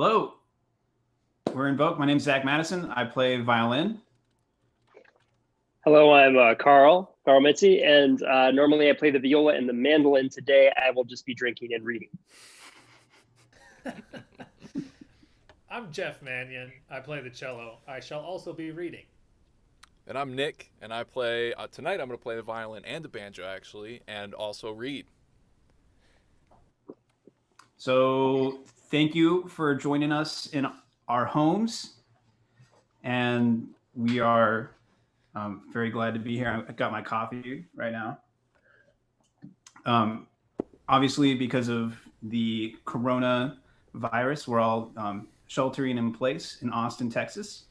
Hello, we're Invoke. My name's Zach Madison. I play violin. Hello, I'm Carl Mitzi, and normally I play the viola and the mandolin. Today I will just be drinking and reading. I'm Jeff Mannion. I play the cello. I shall also be reading. And I'm Nick, and I play, tonight I'm going to play the violin and the banjo, actually, and also read. So thank you for joining us in our homes. And we are very glad to be here. I got my coffee right now. Obviously, because of the coronavirus, we're all sheltering in place in Austin, Texas.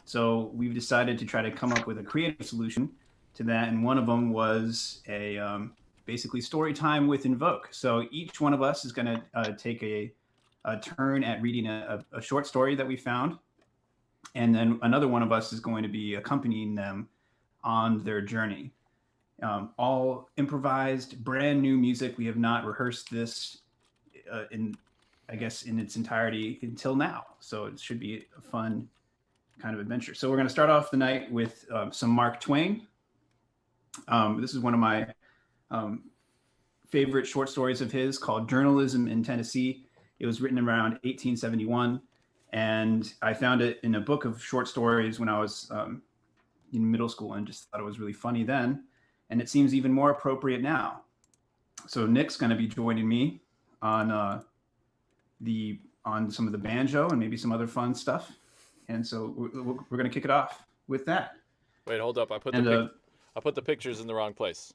So we've decided to try to come up with a creative solution to that. And one of them was a basically story time with Invoke. So each one of us is going to take a turn at reading a short story that we found. And then another one of us is going to be accompanying them on their journey. All improvised, brand new music. We have not rehearsed this in its entirety until now. So it should be a fun kind of adventure. So we're going to start off the night with some Mark Twain. This is one of my favorite short stories of his called Journalism in Tennessee. It was written around 1871, and I found it in a book of short stories when I was in middle school and just thought it was really funny then, and it seems even more appropriate now. So Nick's going to be joining me on on some of the banjo and maybe some other fun stuff. And so we're going to kick it off with that. Wait, hold up. I put the pictures in the wrong place.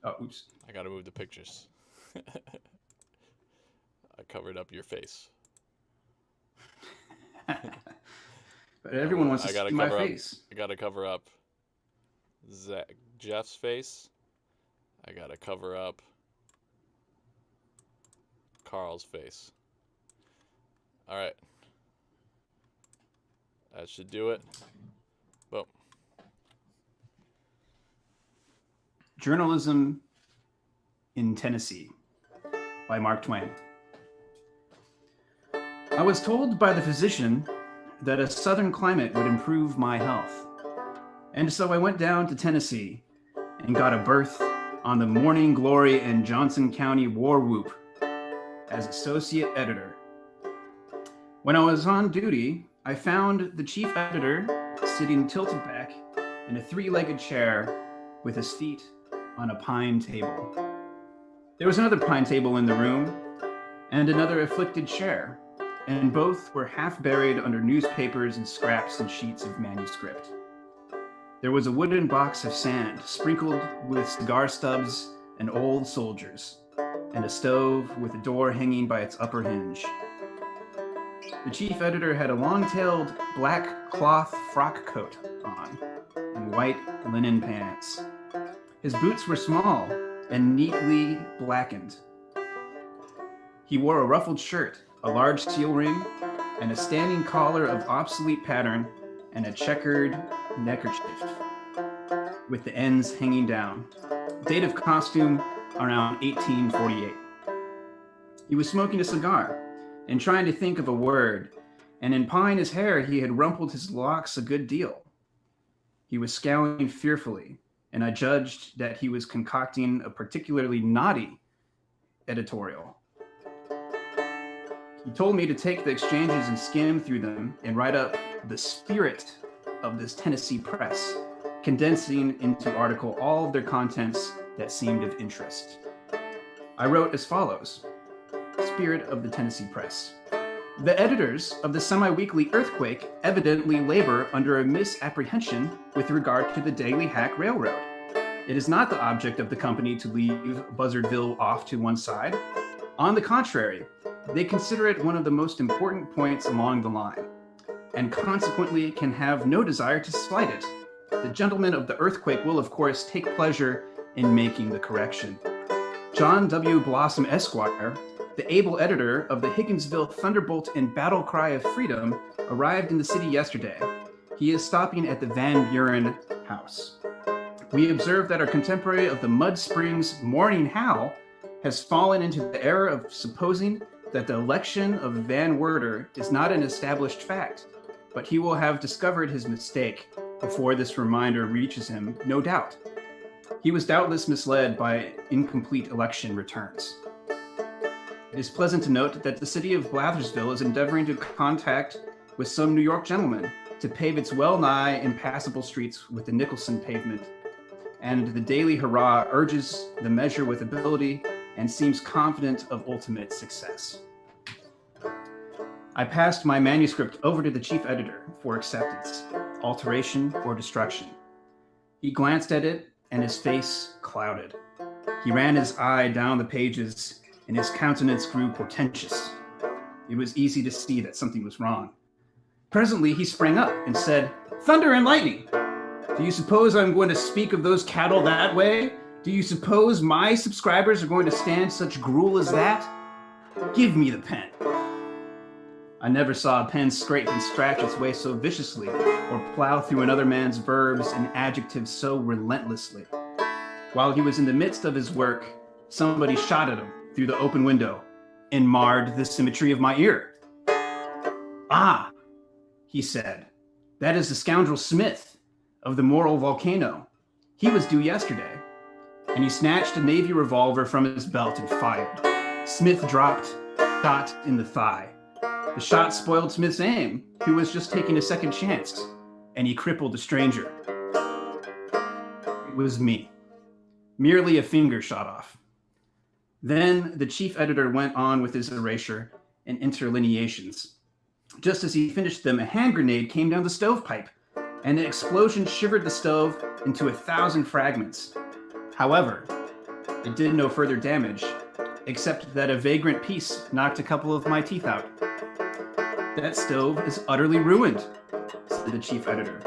Oh, oops. I gotta move the pictures. I covered up your face. But everyone wants to see my face. I gotta cover up Jeff's face. I gotta cover up Carl's face. All right. That should do it. Boom. Journalism in Tennessee by Mark Twain. I was told by the physician that a southern climate would improve my health. And so I went down to Tennessee and got a berth on the Morning Glory and Johnson County War Whoop as associate editor. When I was on duty, I found the chief editor sitting tilted back in a three-legged chair with his feet on a pine table. There was another pine table in the room and another afflicted chair, and both were half buried under newspapers and scraps and sheets of manuscript. There was a wooden box of sand sprinkled with cigar stubs and old soldiers, and a stove with a door hanging by its upper hinge. The chief editor had a long-tailed black cloth frock coat on and white linen pants. His boots were small and neatly blackened. He wore a ruffled shirt, a large seal ring, and a standing collar of obsolete pattern and a checkered neckerchief with the ends hanging down. Date of costume around 1848. He was smoking a cigar and trying to think of a word, and in pieing his hair he had rumpled his locks a good deal. He was scowling fearfully, and I judged that he was concocting a particularly naughty editorial. He told me to take the exchanges and skim through them and write up the spirit of this Tennessee press, condensing into article all of their contents that seemed of interest. I wrote as follows: Spirit of the Tennessee Press. The editors of the semi-weekly Earthquake evidently labor under a misapprehension with regard to the Daily Hack Railroad. It is not the object of the company to leave Buzzardville off to one side. On the contrary, they consider it one of the most important points along the line, and consequently can have no desire to slight it. The gentlemen of the Earthquake will, of course, take pleasure in making the correction. John W. Blossom, Esquire, the able editor of the Higginsville Thunderbolt and Battle Cry of Freedom, arrived in the city yesterday. He is stopping at the Van Buren House. We observe that our contemporary of the Mud Springs Morning Howl has fallen into the error of supposing that the election of Van Werder is not an established fact, but he will have discovered his mistake before this reminder reaches him, no doubt. He was doubtless misled by incomplete election returns. It is pleasant to note that the city of Blathersville is endeavoring to contact with some New York gentlemen to pave its well-nigh impassable streets with the Nicholson pavement, and the Daily Hurrah urges the measure with ability and seems confident of ultimate success. I passed my manuscript over to the chief editor for acceptance, alteration, or destruction. He glanced at it, and his face clouded. He ran his eye down the pages, and his countenance grew portentous. It was easy to see that something was wrong. Presently, he sprang up and said, "Thunder and lightning! Do you suppose I'm going to speak of those cattle that way? Do you suppose my subscribers are going to stand such gruel as that? Give me the pen." I never saw a pen scrape and scratch its way so viciously, or plow through another man's verbs and adjectives so relentlessly. While he was in the midst of his work, somebody shot at him through the open window and marred the symmetry of my ear. "Ah," he said, "that is the scoundrel Smith of the Moral Volcano. He was due yesterday." And he snatched a Navy revolver from his belt and fired. Smith dropped, shot in the thigh. The shot spoiled Smith's aim, who was just taking a second chance, and he crippled the stranger. It was me. Merely a finger shot off. Then the chief editor went on with his erasure, and interlineations. Just as he finished them, a hand grenade came down the stovepipe, and the explosion shivered the stove into 1,000 fragments. However, it did no further damage, except that a vagrant piece knocked a couple of my teeth out. That stove is utterly ruined, said the chief editor.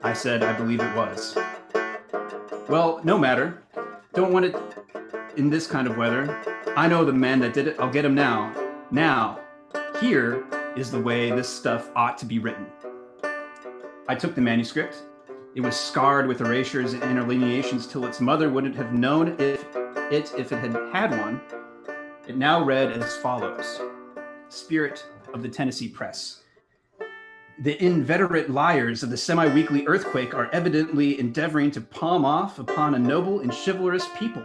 I said I believe it was. Well, no matter. Don't want it in this kind of weather. I know the man that did it. I'll get him now. Now, here is the way this stuff ought to be written. I took the manuscript. It was scarred with erasures and interlineations till its mother wouldn't have known if it had had one. It now read as follows. Spirit of the Tennessee Press. The inveterate liars of the semi-weekly Earthquake are evidently endeavoring to palm off upon a noble and chivalrous people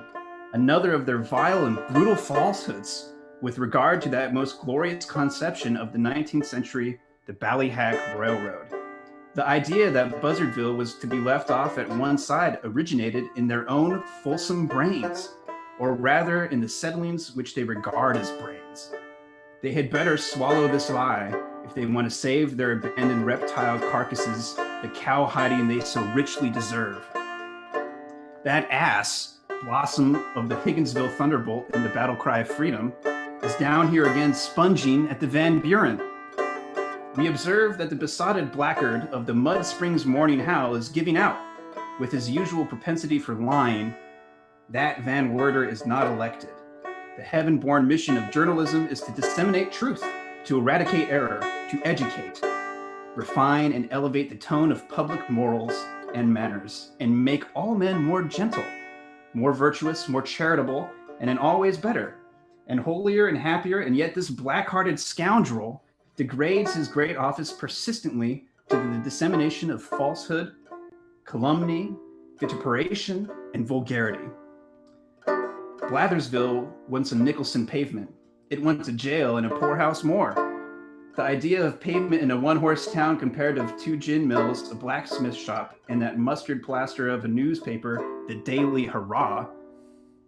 another of their vile and brutal falsehoods with regard to that most glorious conception of the 19th century, the Ballyhack Railroad. The idea that Buzzardville was to be left off at one side originated in their own fulsome brains, or rather in the settlings which they regard as brains. They had better swallow this lie if they want to save their abandoned reptile carcasses the cowhiding they so richly deserve. That ass, blossom of the Higginsville Thunderbolt and the battle cry of freedom, is down here again sponging at the Van Buren. We observe that the besotted blackguard of the Mud Springs Morning Howl is giving out. With his usual propensity for lying, that Van Werder is not elected. The heaven-born mission of journalism is to disseminate truth, to eradicate error, to educate, refine and elevate the tone of public morals and manners, and make all men more gentle, more virtuous, more charitable, and in all ways better, and holier and happier, and yet this black-hearted scoundrel degrades his great office persistently to the dissemination of falsehood, calumny, vituperation, and vulgarity. Blathersville wants a Nicholson pavement. It wants a jail and a poorhouse more. The idea of pavement in a one-horse town compared to 2 gin mills, a blacksmith shop, and that mustard plaster of a newspaper, the Daily Hurrah,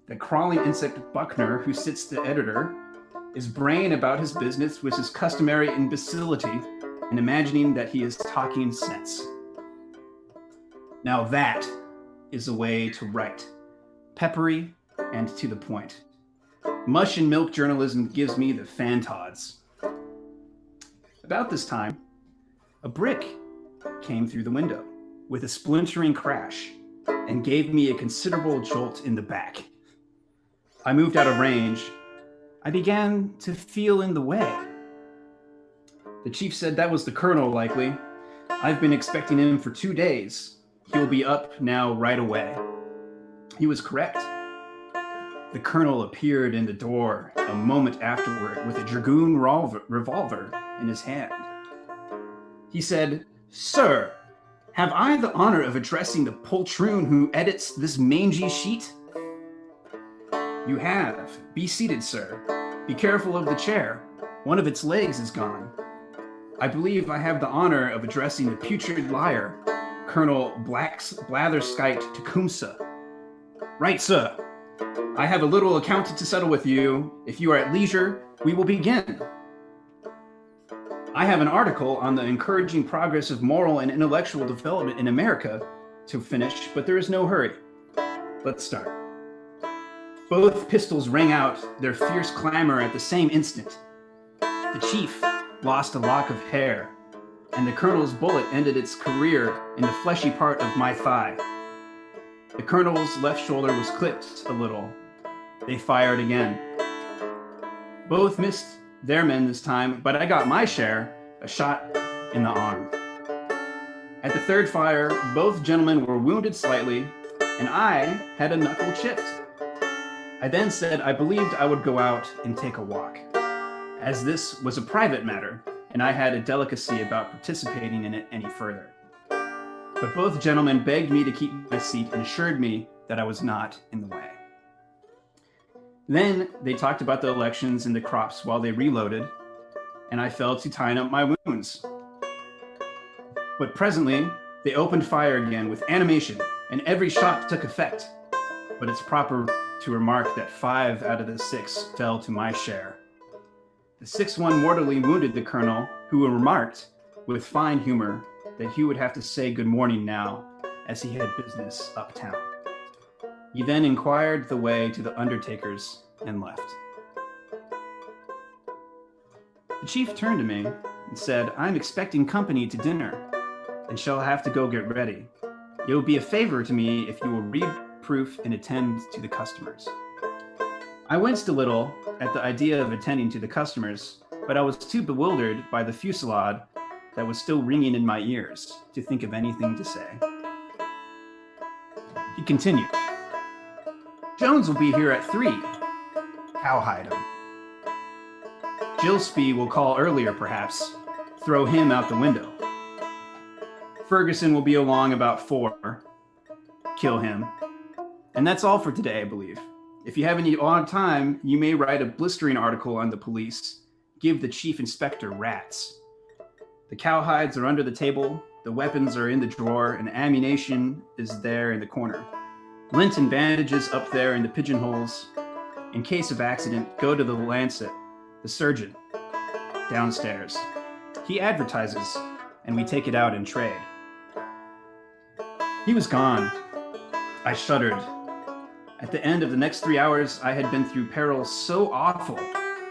the crawling insect Buckner, who sits the editor, is braying about his business with his customary imbecility and imagining that he is talking sense. Now that is a way to write. Peppery and to the point. Mush and milk journalism gives me the fantods. About this time, a brick came through the window with a splintering crash and gave me a considerable jolt in the back. I moved out of range. I began to feel in the way. The chief said that was the colonel, likely. I've been expecting him for 2 days. He'll be up now right away. He was correct. The colonel appeared in the door a moment afterward with a dragoon revolver in his hand. He said, "Sir, have I the honor of addressing the poltroon who edits this mangy sheet?" "You have. Be seated, sir. Be careful of the chair. One of its legs is gone. I believe I have the honor of addressing the putrid liar, Colonel Blatherskite Tecumseh." "Right, sir. I have a little account to settle with you. If you are at leisure, we will begin. I have an article on the encouraging progress of moral and intellectual development in America to finish, but there is no hurry. Let's start." Both pistols rang out their fierce clamor at the same instant. The chief lost a lock of hair, and the colonel's bullet ended its career in the fleshy part of my thigh. The colonel's left shoulder was clipped a little. They fired again. Both missed their men this time, but I got my share, a shot in the arm. At the third fire, both gentlemen were wounded slightly, and I had a knuckle chipped. I then said I believed I would go out and take a walk, as this was a private matter, and I had a delicacy about participating in it any further. But both gentlemen begged me to keep my seat and assured me that I was not in the way. Then they talked about the elections and the crops while they reloaded, and I fell to tying up my wounds. But presently, they opened fire again with animation, and every shot took effect. But it's proper to remark that 5 out of the 6 fell to my share. The 6-1 mortally wounded the colonel, who remarked, with fine humor, that he would have to say good morning now, as he had business uptown. He then inquired the way to the undertaker's and left. The chief turned to me and said, "I'm expecting company to dinner and shall have to go get ready. It will be a favor to me if you will read proof and attend to the customers." I winced a little at the idea of attending to the customers, but I was too bewildered by the fusillade that was still ringing in my ears to think of anything to say. He continued, "Jones will be here at 3. Cowhide him. Gillespie will call earlier, perhaps. Throw him out the window. Ferguson will be along about 4. Kill him. And that's all for today, I believe. If you have any odd time, you may write a blistering article on the police. Give the chief inspector rats. The cowhides are under the table, the weapons are in the drawer, and ammunition is there in the corner. Lint and bandages up there in the pigeonholes. In case of accident, go to the Lancet, the surgeon, downstairs. He advertises, and we take it out in trade." He was gone. I shuddered. At the end of the next 3 hours, I had been through perils so awful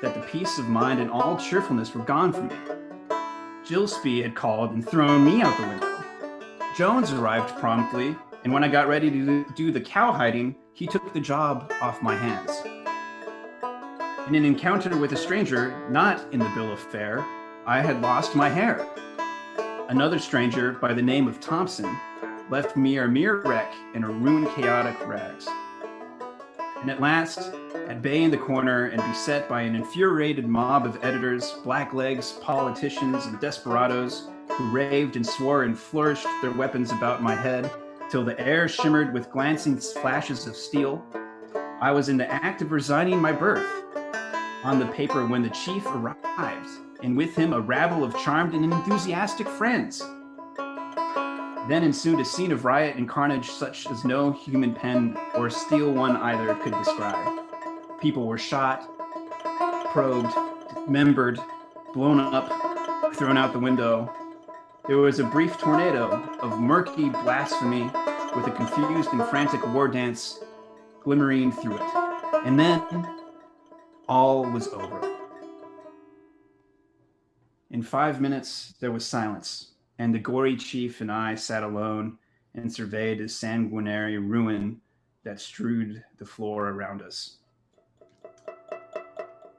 that the peace of mind and all cheerfulness were gone from me. Gillespie had called and thrown me out the window. Jones arrived promptly, and when I got ready to do the cowhiding, he took the job off my hands. In an encounter with a stranger, not in the bill of fare, I had lost my hair. Another stranger by the name of Thompson left me a mere wreck in a ruined chaotic rags. And at last, at bay in the corner and beset by an infuriated mob of editors, blacklegs, politicians, and desperadoes who raved and swore and flourished their weapons about my head till the air shimmered with glancing flashes of steel, I was in the act of resigning my berth on the paper when the chief arrived, and with him a rabble of charmed and enthusiastic friends. Then ensued a scene of riot and carnage such as no human pen or steel one either could describe. People were shot, probed, dismembered, blown up, thrown out the window. There was a brief tornado of murky blasphemy with a confused and frantic war dance glimmering through it. And then all was over. In 5 minutes, there was silence, and the gory chief and I sat alone and surveyed the sanguinary ruin that strewed the floor around us.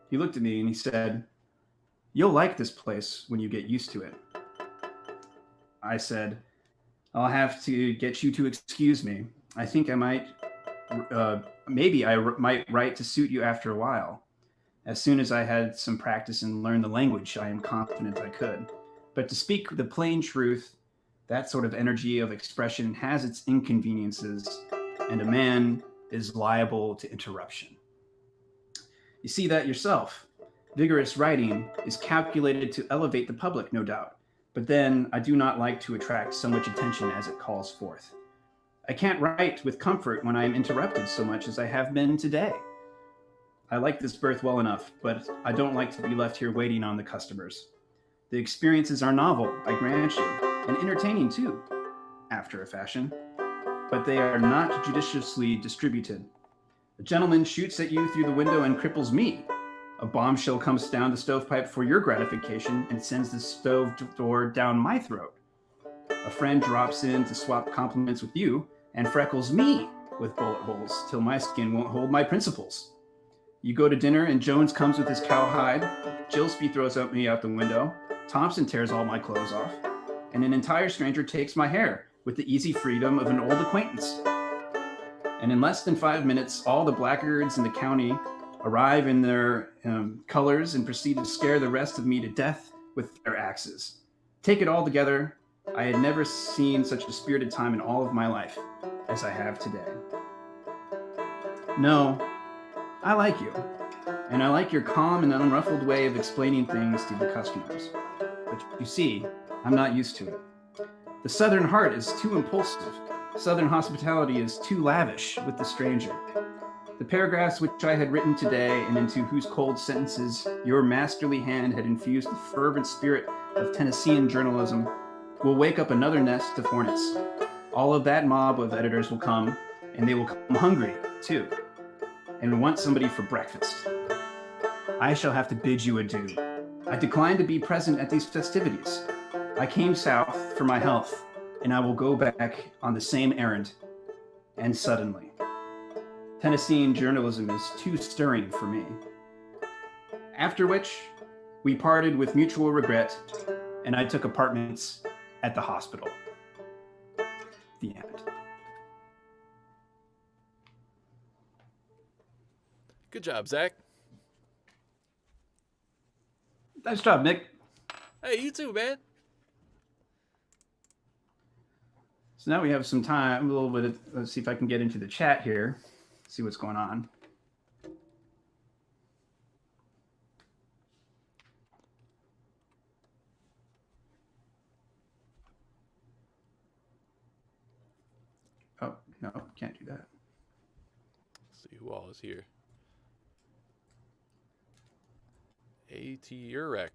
He looked at me and he said, "You'll like this place when you get used to it." I said, "I'll have to get you to excuse me. I think I might, maybe I might write to suit you after a while. As soon as I had some practice and learned the language, I am confident I could. But to speak the plain truth, that sort of energy of expression has its inconveniences, and a man is liable to interruption. You see that yourself. Vigorous writing is calculated to elevate the public, no doubt. But then I do not like to attract so much attention as it calls forth. I can't write with comfort when I am interrupted so much as I have been today. I like this berth well enough, but I don't like to be left here waiting on the customers. The experiences are novel, I grant you, and entertaining too, after a fashion, but they are not judiciously distributed. A gentleman shoots at you through the window and cripples me. A bombshell comes down the stovepipe for your gratification and sends the stove door down my throat. A friend drops in to swap compliments with you and freckles me with bullet holes till my skin won't hold my principles. You go to dinner and Jones comes with his cowhide, Gillespie throws me out the window, Thompson tears all my clothes off, and an entire stranger takes my hair with the easy freedom of an old acquaintance. And in less than 5 minutes, all the blackguards in the county arrive in their colors and proceed to scare the rest of me to death with their axes. Take it all together, I had never seen such a spirited time in all of my life as I have today. No, I like you, and I like your calm and unruffled way of explaining things to the customers. But you see, I'm not used to it. The Southern heart is too impulsive. Southern hospitality is too lavish with the stranger. The paragraphs which I had written today, and into whose cold sentences your masterly hand had infused the fervent spirit of Tennessean journalism, will wake up another nest of hornets. All of that mob of editors will come, and they will come hungry, too, and want somebody for breakfast. I shall have to bid you adieu. I decline to be present at these festivities. I came south for my health, and I will go back on the same errand, and suddenly. Tennessean journalism is too stirring for me. After which, we parted with mutual regret, and I took apartments at the hospital. The end. Good job, Zach. Nice job, Nick. Hey, you too, man. So now we have some time, a little bit. Let's see if I can get into the chat here, see what's going on. Oh, no, can't do that. Let's see who all is here. A.T. Urek.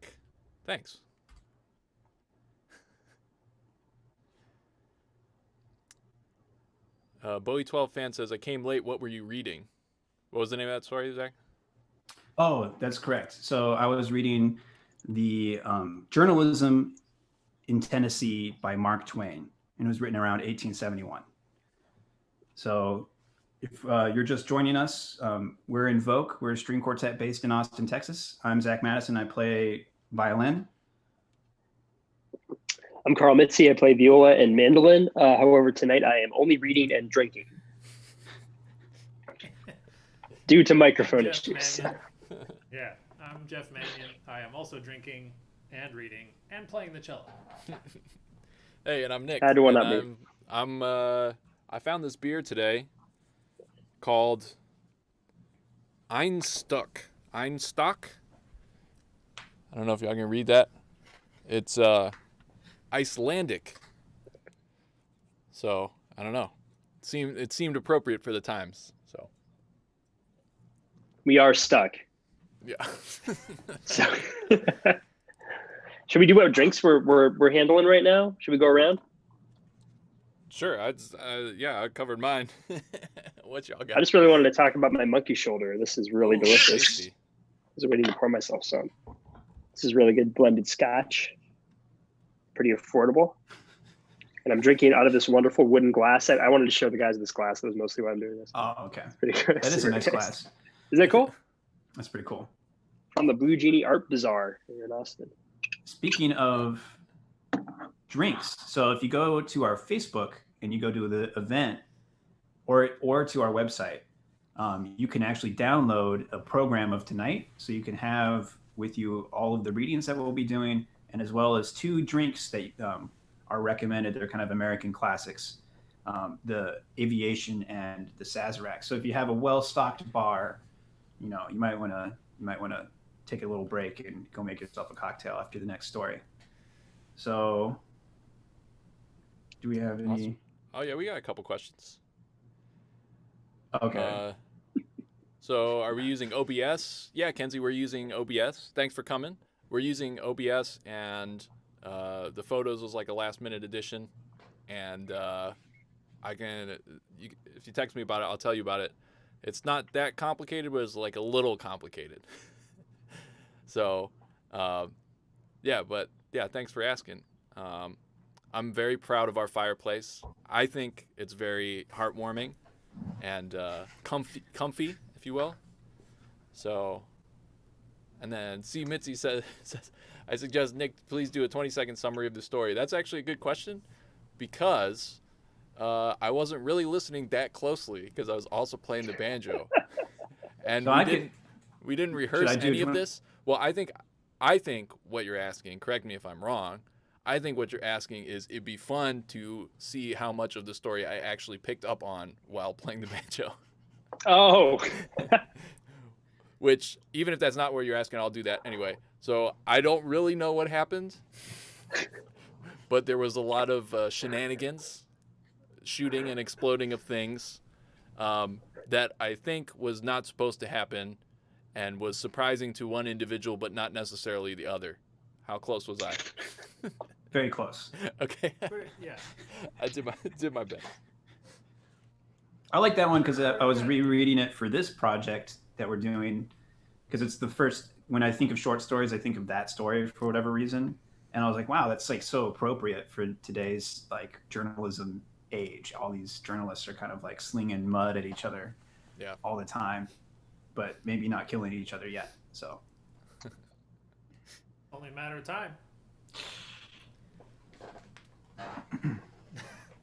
Thanks. Bowie 12 fan says, I came late. What were you reading? What was the name of that story, Zach? Oh, that's correct. So I was reading the Journalism in Tennessee by Mark Twain, and it was written around 1871. So if you're just joining us, we're Invoke. We're a string quartet based in Austin, Texas. I'm Zach Madison. I play violin. I'm Carl Mitzi. I play viola and mandolin. However, tonight I am only reading and drinking due to microphone Jeff issues. Mannion. Yeah, I'm Jeff Mannion. I am also drinking and reading and playing the cello. Hey, and I'm Nick. Had to one and up me. I found this beer today called Einstock. Einstock? I don't know if y'all can read that. It's Icelandic. So, I don't know. It seemed appropriate for the times. So, We are stuck. yeah. So, should we do what drinks we're handling right now? Should we go around? Sure. I covered mine. What y'all got? I just really wanted to talk about my monkey shoulder. This is really Ooh, delicious. tasty. I was waiting to pour myself some. This is really good blended scotch. Pretty affordable. And I'm drinking out of this wonderful wooden glass. I wanted to show the guys this glass. That was mostly why I'm doing this. Oh, okay. It's pretty good. That is a nice glass. Is that cool? That's pretty cool. From the Blue Genie Art Bazaar here in Austin. Speaking of drinks, so if you go to our Facebook and you go to the event or to our website, you can actually download a program of tonight. So you can have with you all of the readings that we'll be doing, and as well as 2 drinks that are recommended. They're kind of American classics, the Aviation and the Sazerac. So if you have a well-stocked bar, you might want to take a little break and go make yourself a cocktail after the next story. So do we have any? Awesome. Oh, yeah, we got a couple questions. Okay. So are we using OBS? Yeah, Kenzie, we're using OBS. Thanks for coming. We're using OBS, and the photos was like a last-minute addition. And if you text me about it, I'll tell you about it. It's not that complicated, but it's like a little complicated. So, thanks for asking. I'm very proud of our fireplace. I think it's very heartwarming and comfy, if you will. So, and then C. Mitzi says, I suggest Nick please do a 20-second summary of the story. That's actually a good question because I wasn't really listening that closely because I was also playing the banjo, and So we didn't rehearse any of this. Well, I think what you're asking, correct me if I'm wrong, I think what you're asking is it'd be fun to see how much of the story I actually picked up on while playing the banjo. Oh. Which, even if that's not what you're asking, I'll do that anyway. So I don't really know what happened, but there was a lot of shenanigans, shooting and exploding of things. that I think was not supposed to happen and was surprising to one individual, but not necessarily the other. How close was I? Very close. Okay. Yeah. I did my best. I like that one because I was rereading it for this project that we're doing, because it's the first, when I think of short stories, I think of that story for whatever reason. And I was like, wow, that's like so appropriate for today's like journalism age. All these journalists are kind of like slinging mud at each other all the time, but maybe not killing each other yet. So Only a matter of time.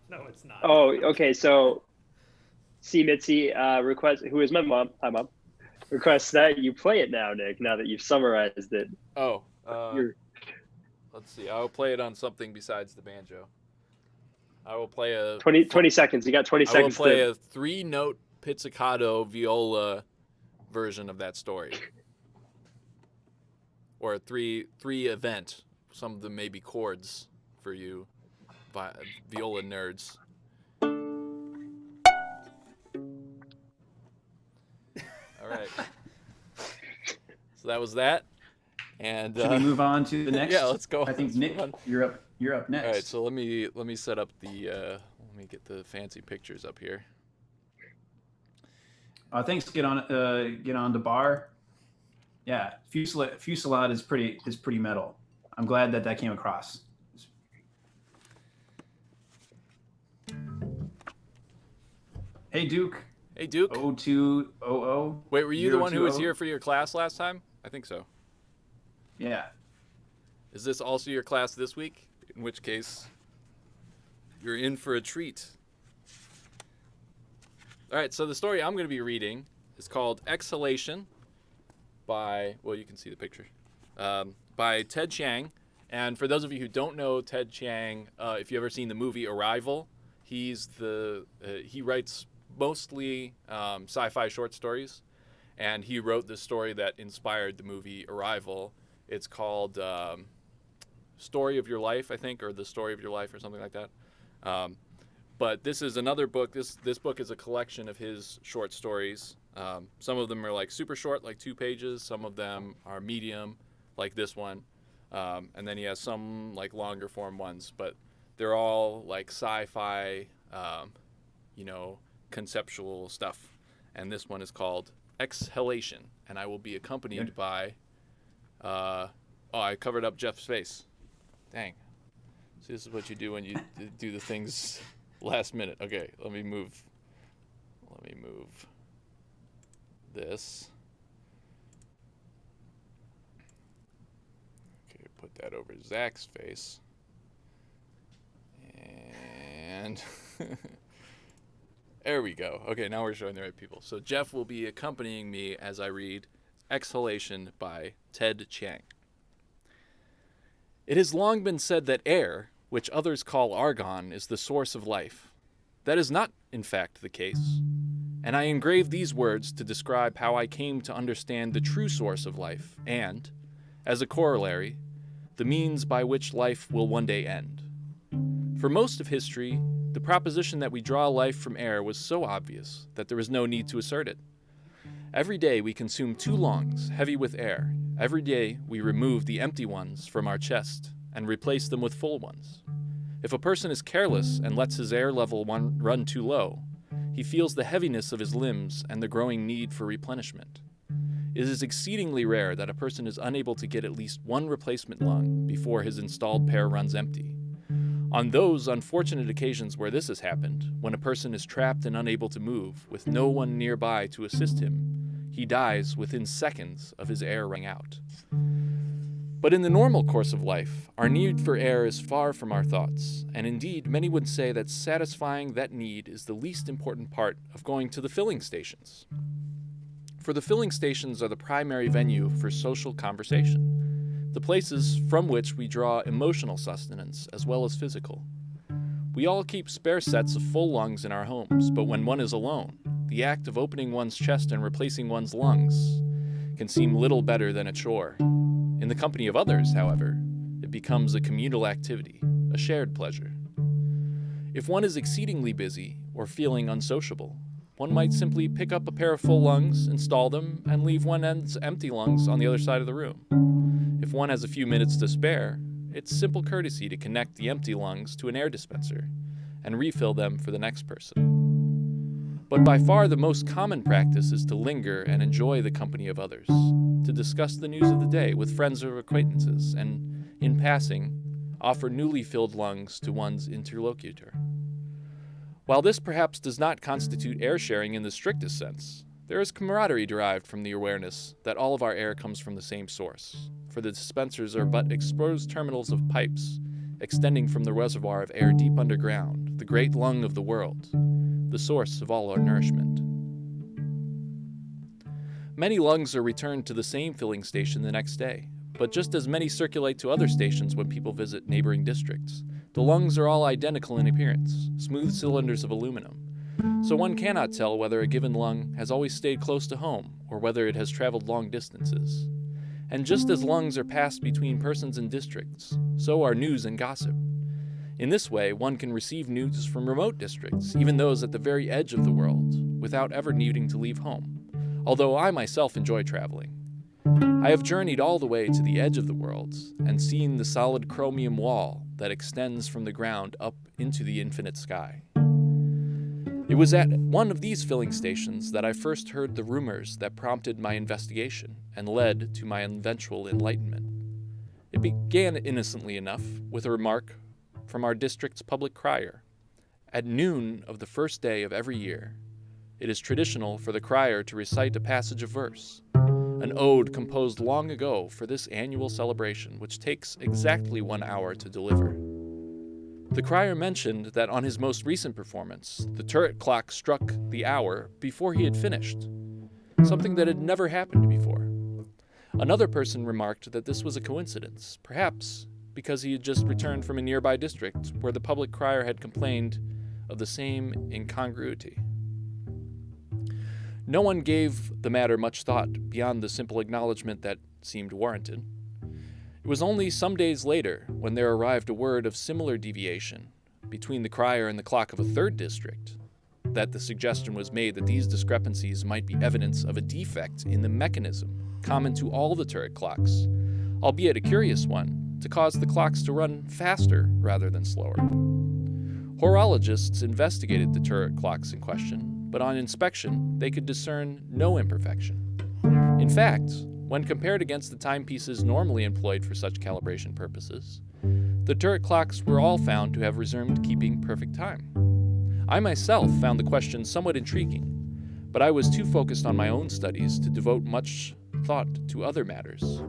No, it's not. Oh, okay. So, C Mitzi request, who is my mom? Hi, Mom. Requests that you play it now, Nick. Now that you've summarized it. Oh, let's see. I will play it on something besides the banjo. I will play a 20 seconds. You got 20 I will seconds. play a 3-note pizzicato viola version of that story, or a three event. Some of them may be chords for you, viola nerds. All right. So that was that. And should we move on to the next? Yeah, let's go. I think Let's Nick, move on. you're up next. All right, so let me set up the let me get the fancy pictures up here. Thanks. Get on the bar. Yeah, Fusillade is pretty metal. I'm glad that came across. Hey Duke. Hey Duke. 0200. Wait, were you the one who was 020? here for your class last time? I think so. Yeah. Is this also your class this week? In which case, you're in for a treat. All right, so the story I'm going to be reading is called Exhalation by, well, you can see the picture, by Ted Chiang. And for those of you who don't know Ted Chiang, if you've ever seen the movie Arrival, he writes mostly sci-fi short stories. And he wrote the story that inspired the movie Arrival. It's called Story of Your Life, I think, or The Story of Your Life or something like that. But this is another book. This book is a collection of his short stories. Some of them are like super short, like 2 pages. Some of them are medium, like this one. And then he has some like longer form ones, but they're all like sci-fi, conceptual stuff. And this one is called Exhalation, and I will be accompanied by I covered up Jeff's face. Dang. See, this is what you do when you do the things last minute. Okay, let me move this. Okay, put that over Zach's face. And there we go. Okay, now we're showing the right people. So Jeff will be accompanying me as I read Exhalation by Ted Chiang. It has long been said that air, which others call argon, is the source of life. That is not, in fact, the case. And I engrave these words to describe how I came to understand the true source of life and, as a corollary, the means by which life will one day end. For most of history, the proposition that we draw life from air was so obvious that there was no need to assert it. Every day we consume 2 lungs heavy with air. Every day we remove the empty ones from our chest and replace them with full ones. If a person is careless and lets his air level run too low, he feels the heaviness of his limbs and the growing need for replenishment. It is exceedingly rare that a person is unable to get at least 1 replacement lung before his installed pair runs empty. On those unfortunate occasions where this has happened, when a person is trapped and unable to move, with no one nearby to assist him, he dies within seconds of his air running out. But in the normal course of life, our need for air is far from our thoughts, and indeed many would say that satisfying that need is the least important part of going to the filling stations. For the filling stations are the primary venue for social conversation, the places from which we draw emotional sustenance as well as physical. We all keep spare sets of full lungs in our homes, but when one is alone, the act of opening one's chest and replacing one's lungs can seem little better than a chore. In the company of others, however, it becomes a communal activity, a shared pleasure. If one is exceedingly busy or feeling unsociable, one might simply pick up a pair of full lungs, install them, and leave one end's empty lungs on the other side of the room. If one has a few minutes to spare, it's simple courtesy to connect the empty lungs to an air dispenser and refill them for the next person. But by far the most common practice is to linger and enjoy the company of others, to discuss the news of the day with friends or acquaintances, and, in passing, offer newly filled lungs to one's interlocutor. While this perhaps does not constitute air sharing in the strictest sense, there is camaraderie derived from the awareness that all of our air comes from the same source, for the dispensers are but exposed terminals of pipes extending from the reservoir of air deep underground, the great lung of the world, the source of all our nourishment. Many lungs are returned to the same filling station the next day, but just as many circulate to other stations when people visit neighboring districts. The lungs are all identical in appearance, smooth cylinders of aluminum, so one cannot tell whether a given lung has always stayed close to home or whether it has traveled long distances. And just as lungs are passed between persons and districts, so are news and gossip. In this way, one can receive news from remote districts, even those at the very edge of the world, without ever needing to leave home, although I myself enjoy traveling. I have journeyed all the way to the edge of the world and seen the solid chromium wall that extends from the ground up into the infinite sky. It was at one of these filling stations that I first heard the rumors that prompted my investigation and led to my eventual enlightenment. It began innocently enough with a remark from our district's public crier. At noon of the first day of every year, it is traditional for the crier to recite a passage of verse, an ode composed long ago for this annual celebration, which takes exactly 1 hour to deliver. The crier mentioned that on his most recent performance, the turret clock struck the hour before he had finished, something that had never happened before. Another person remarked that this was a coincidence, perhaps because he had just returned from a nearby district where the public crier had complained of the same incongruity. No one gave the matter much thought beyond the simple acknowledgement that seemed warranted. It was only some days later, when there arrived a word of similar deviation between the crier and the clock of a third district, that the suggestion was made that these discrepancies might be evidence of a defect in the mechanism common to all the turret clocks, albeit a curious one, to cause the clocks to run faster rather than slower. Horologists investigated the turret clocks in question, but on inspection, they could discern no imperfection. In fact, when compared against the timepieces normally employed for such calibration purposes, the turret clocks were all found to have resumed keeping perfect time. I myself found the question somewhat intriguing, but I was too focused on my own studies to devote much thought to other matters.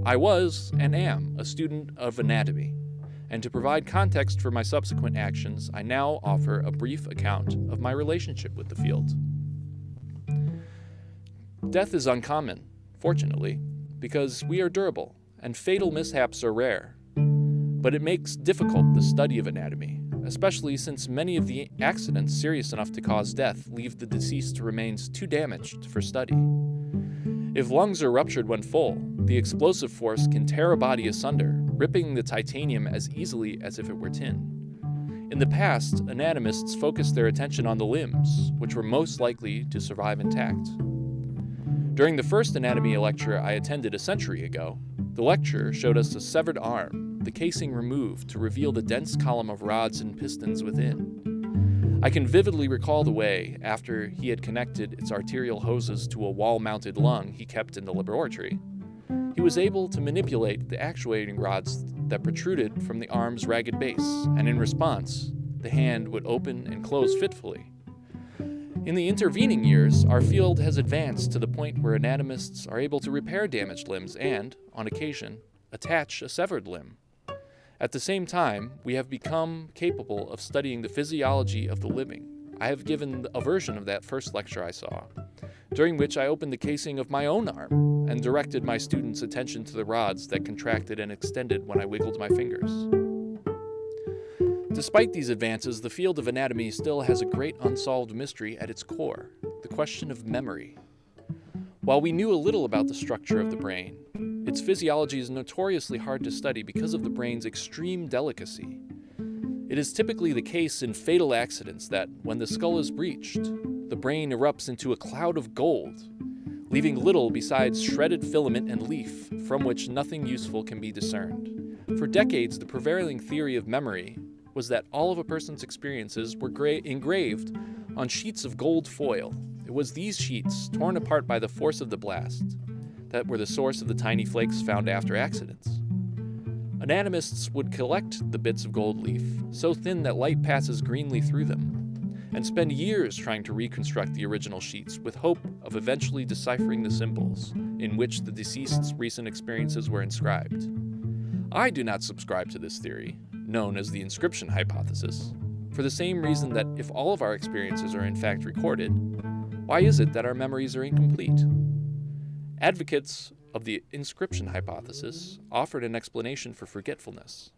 I was, and am, a student of anatomy, and to provide context for my subsequent actions, I now offer a brief account of my relationship with the field. Death is uncommon, fortunately, because we are durable, and fatal mishaps are rare. But it makes difficult the study of anatomy, especially since many of the accidents serious enough to cause death leave the deceased remains too damaged for study. If lungs are ruptured when full, the explosive force can tear a body asunder, ripping the titanium as easily as if it were tin. In the past, anatomists focused their attention on the limbs, which were most likely to survive intact. During the first anatomy lecture I attended a century ago, the lecturer showed us a severed arm, the casing removed to reveal the dense column of rods and pistons within. I can vividly recall the way, after he had connected its arterial hoses to a wall-mounted lung he kept in the laboratory, he was able to manipulate the actuating rods that protruded from the arm's ragged base, and in response, the hand would open and close fitfully. In the intervening years, our field has advanced to the point where anatomists are able to repair damaged limbs and, on occasion, attach a severed limb. At the same time, we have become capable of studying the physiology of the living. I have given a version of that first lecture I saw, during which I opened the casing of my own arm and directed my students' attention to the rods that contracted and extended when I wiggled my fingers. Despite these advances, the field of anatomy still has a great unsolved mystery at its core, the question of memory. While we knew a little about the structure of the brain, its physiology is notoriously hard to study because of the brain's extreme delicacy. It is typically the case in fatal accidents that, when the skull is breached, the brain erupts into a cloud of gold, leaving little besides shredded filament and leaf, from which nothing useful can be discerned. For decades, the prevailing theory of memory was that all of a person's experiences were engraved on sheets of gold foil. It was these sheets, torn apart by the force of the blast, that were the source of the tiny flakes found after accidents. Anatomists would collect the bits of gold leaf, so thin that light passes greenly through them, and spend years trying to reconstruct the original sheets with hope of eventually deciphering the symbols in which the deceased's recent experiences were inscribed. I do not subscribe to this theory, known as the inscription hypothesis, for the same reason that if all of our experiences are in fact recorded, why is it that our memories are incomplete? Advocates of the inscription hypothesis offered an explanation for forgetfulness,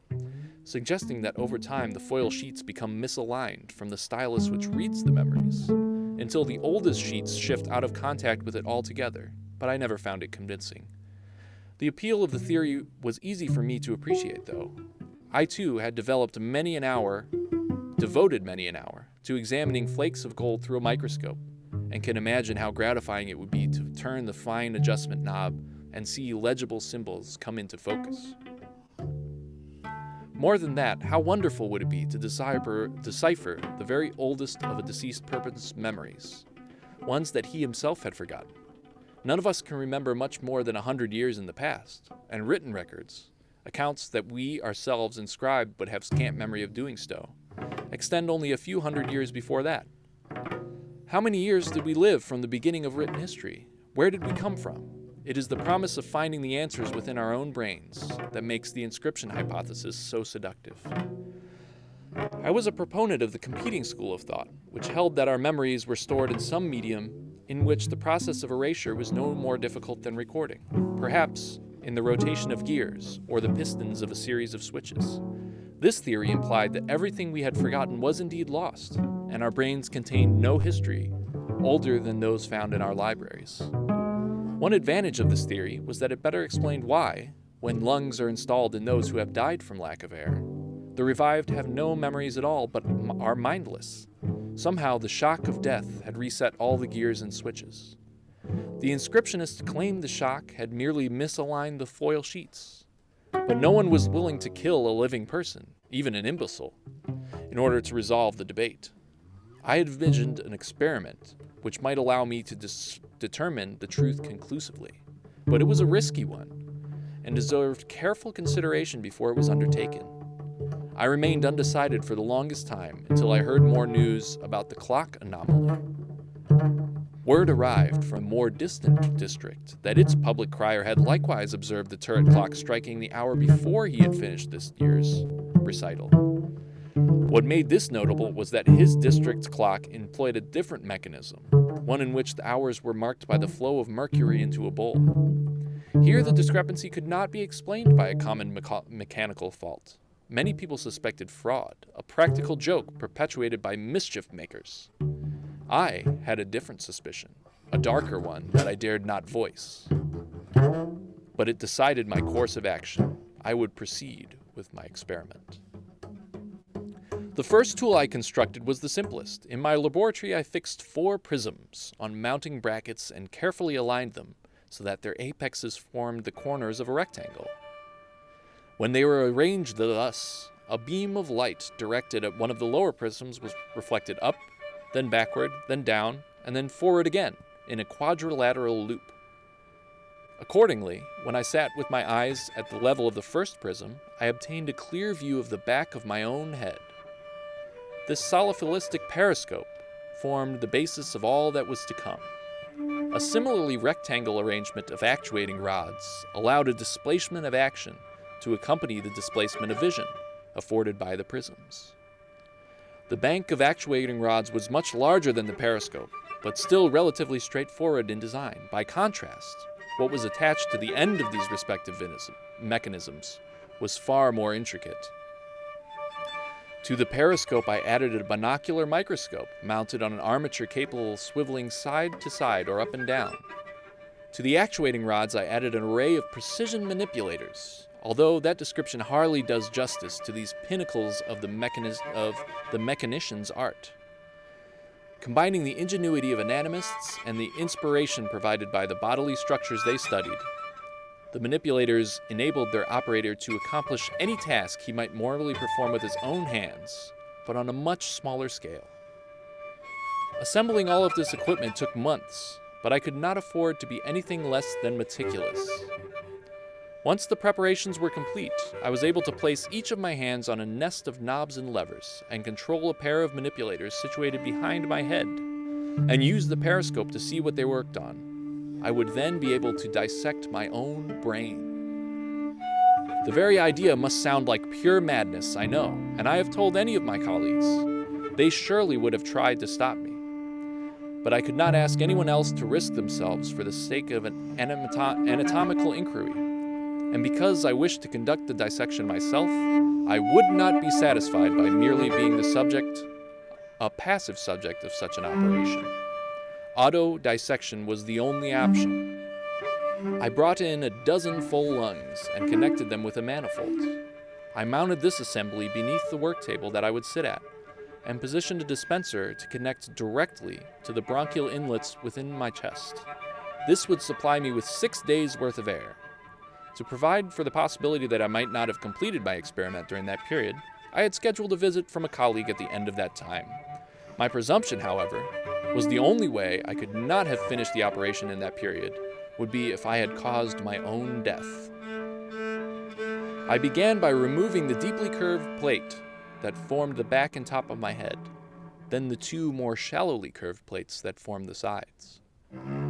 suggesting that over time the foil sheets become misaligned from the stylus which reads the memories, until the oldest sheets shift out of contact with it altogether, but I never found it convincing. The appeal of the theory was easy for me to appreciate, though. I too had devoted many an hour to examining flakes of gold through a microscope, and can imagine how gratifying it would be to turn the fine adjustment knob and see legible symbols come into focus. More than that, how wonderful would it be to decipher the very oldest of a deceased person's memories, ones that he himself had forgotten. None of us can remember much more than 100 years in the past, and written records, accounts that we ourselves inscribed but have scant memory of doing so, extend only a few hundred years before that. How many years did we live from the beginning of written history? Where did we come from? It is the promise of finding the answers within our own brains that makes the inscription hypothesis so seductive. I was a proponent of the competing school of thought, which held that our memories were stored in some medium in which the process of erasure was no more difficult than recording, perhaps in the rotation of gears or the pistons of a series of switches. This theory implied that everything we had forgotten was indeed lost, and our brains contained no history older than those found in our libraries. One advantage of this theory was that it better explained why, when lungs are installed in those who have died from lack of air, the revived have no memories at all but are mindless. Somehow the shock of death had reset all the gears and switches. The inscriptionists claimed the shock had merely misaligned the foil sheets, but no one was willing to kill a living person, even an imbecile, in order to resolve the debate. I had envisioned an experiment which might allow me to determine the truth conclusively, but it was a risky one, and deserved careful consideration before it was undertaken. I remained undecided for the longest time until I heard more news about the clock anomaly. Word arrived from a more distant district that its public crier had likewise observed the turret clock striking the hour before he had finished this year's recital. What made this notable was that his district's clock employed a different mechanism, one in which the hours were marked by the flow of mercury into a bowl. Here the discrepancy could not be explained by a common mechanical fault. Many people suspected fraud, a practical joke perpetuated by mischief makers. I had a different suspicion, a darker one that I dared not voice. But it decided my course of action. I would proceed with my experiment. The first tool I constructed was the simplest. In my laboratory, I fixed 4 prisms on mounting brackets and carefully aligned them so that their apexes formed the corners of a rectangle. When they were arranged thus, a beam of light directed at one of the lower prisms was reflected up, then backward, then down, and then forward again in a quadrilateral loop. Accordingly, when I sat with my eyes at the level of the first prism, I obtained a clear view of the back of my own head. This soliphilistic periscope formed the basis of all that was to come. A similarly rectangle arrangement of actuating rods allowed a displacement of action to accompany the displacement of vision afforded by the prisms. The bank of actuating rods was much larger than the periscope, but still relatively straightforward in design. By contrast, what was attached to the end of these respective mechanisms was far more intricate. To the periscope, I added a binocular microscope mounted on an armature capable of swiveling side to side or up and down. To the actuating rods, I added an array of precision manipulators, although that description hardly does justice to these pinnacles of the mechanician's art. Combining the ingenuity of anatomists and the inspiration provided by the bodily structures they studied, the manipulators enabled their operator to accomplish any task he might morally perform with his own hands, but on a much smaller scale. Assembling all of this equipment took months, but I could not afford to be anything less than meticulous. Once the preparations were complete, I was able to place each of my hands on a nest of knobs and levers and control a pair of manipulators situated behind my head, and use the periscope to see what they worked on. I would then be able to dissect my own brain. The very idea must sound like pure madness, I know, and I have told any of my colleagues. They surely would have tried to stop me. But I could not ask anyone else to risk themselves for the sake of an anatomical inquiry. And because I wished to conduct the dissection myself, I would not be satisfied by merely being the subject, a passive subject of such an operation. Auto dissection was the only option. I brought in a dozen full lungs and connected them with a manifold. I mounted this assembly beneath the work table that I would sit at, and positioned a dispenser to connect directly to the bronchial inlets within my chest. This would supply me with 6 days' worth of air. To provide for the possibility that I might not have completed my experiment during that period, I had scheduled a visit from a colleague at the end of that time. My presumption, however, was the only way I could not have finished the operation in that period would be if I had caused my own death. I began by removing the deeply curved plate that formed the back and top of my head, then the two more shallowly curved plates that formed the sides.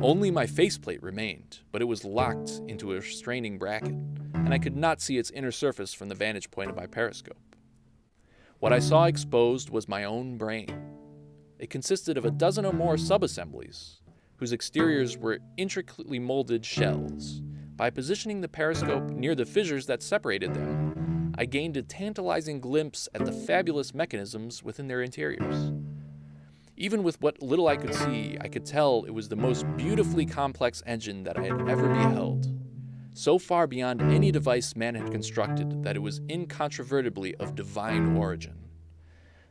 Only my faceplate remained, but it was locked into a restraining bracket, and I could not see its inner surface from the vantage point of my periscope. What I saw exposed was my own brain. It consisted of a dozen or more subassemblies, whose exteriors were intricately molded shells. By positioning the periscope near the fissures that separated them, I gained a tantalizing glimpse at the fabulous mechanisms within their interiors. Even with what little I could see, I could tell it was the most beautifully complex engine that I had ever beheld, so far beyond any device man had constructed that it was incontrovertibly of divine origin.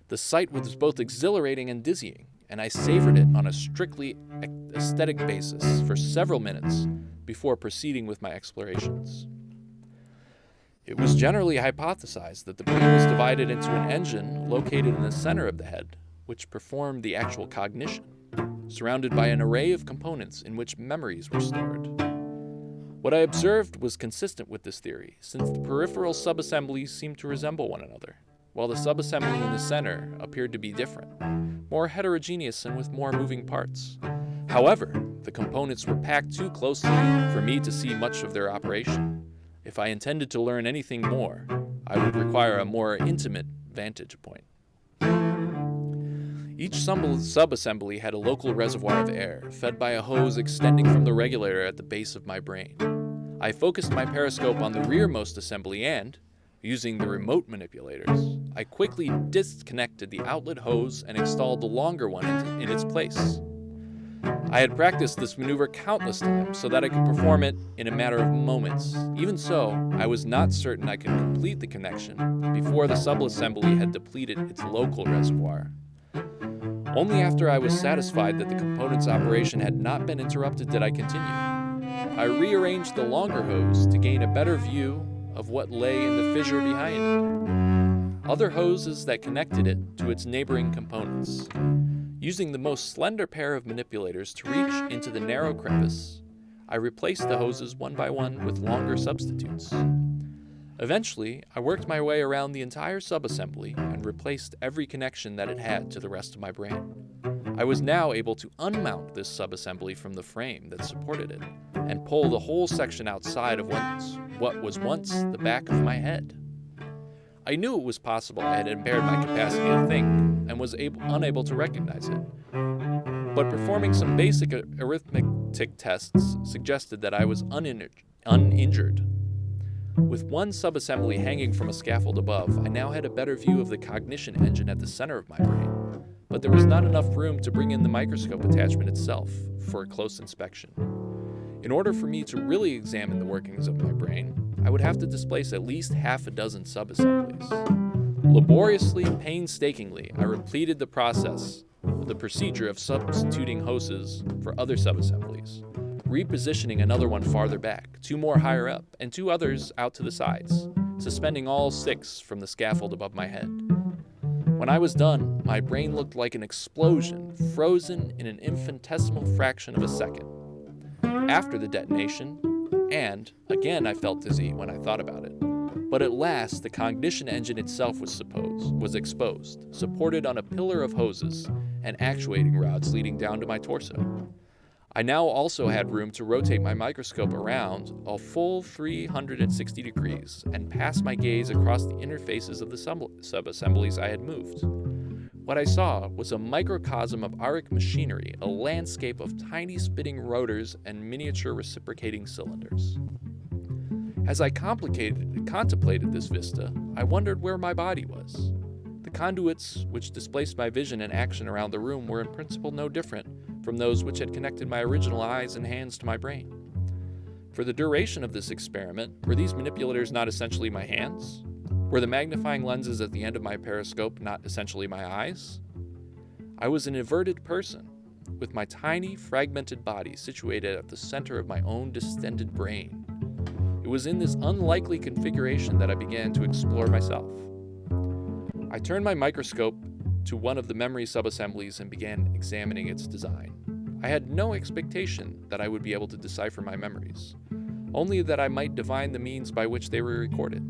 The sight was both exhilarating and dizzying, and I savored it on a strictly aesthetic basis for several minutes before proceeding with my explorations. It was generally hypothesized that the brain was divided into an engine located in the center of the head, which performed the actual cognition, surrounded by an array of components in which memories were stored. What I observed was consistent with this theory, since the peripheral subassemblies seemed to resemble one another, while the subassembly in the center appeared to be different, more heterogeneous and with more moving parts. However, the components were packed too closely for me to see much of their operation. If I intended to learn anything more, I would require a more intimate vantage point. Each subassembly had a local reservoir of air, fed by a hose extending from the regulator at the base of my brain. I focused my periscope on the rearmost assembly and, using the remote manipulators, I quickly disconnected the outlet hose and installed the longer one in its place. I had practiced this maneuver countless times so that I could perform it in a matter of moments. Even so, I was not certain I could complete the connection before the subassembly had depleted its local reservoir. Only after I was satisfied that the component's operation had not been interrupted did I continue. I rearranged the longer hose to gain a better view of what lay in the fissure behind it. Other hoses that connected it to its neighboring components. Using the most slender pair of manipulators to reach into the narrow crevice, I replaced the hoses one by one with longer substitutes. Eventually, I worked my way around the entire subassembly and replaced every connection that it had to the rest of my brain. I was now able to unmount this subassembly from the frame that supported it and pull the whole section outside of what was once the back of my head. I knew it was possible I had impaired my capacity to think and was unable to recognize it. But performing some basic arithmetic tests suggested that I was uninjured. With one subassembly hanging from a scaffold above, I now had a better view of the cognition engine at the center of my brain, but there was not enough room to bring in the microscope attachment itself for a close inspection. In order for me to really examine the workings of my brain, I would have to displace at least half a dozen subassemblies. Laboriously, painstakingly, I repeated the process the procedure of substituting hoses for other subassemblies, repositioning another one farther back, 2 more higher up, and 2 others out to the sides, suspending all 6 from the scaffold above my head. When I was done, my brain looked like an explosion, frozen in an infinitesimal fraction of a second. After the detonation, and again I felt dizzy when I thought about it, but at last the cognition engine itself was exposed, supported on a pillar of hoses and actuating rods leading down to my torso. I now also had room to rotate my microscope around a full 360 degrees and pass my gaze across the interfaces of the subassemblies I had moved. What I saw was a microcosm of auric machinery, a landscape of tiny spinning rotors and miniature reciprocating cylinders. As I contemplated this vista, I wondered where my body was. The conduits which displaced my vision and action around the room were in principle no different from those which had connected my original eyes and hands to my brain. For the duration of this experiment, were these manipulators not essentially my hands? Were the magnifying lenses at the end of my periscope not essentially my eyes? I was an inverted person, with my tiny, fragmented body situated at the center of my own distended brain. It was in this unlikely configuration that I began to explore myself. I turned my microscope to one of the memory subassemblies and began examining its design. I had no expectation that I would be able to decipher my memories, only that I might divine the means by which they were recorded.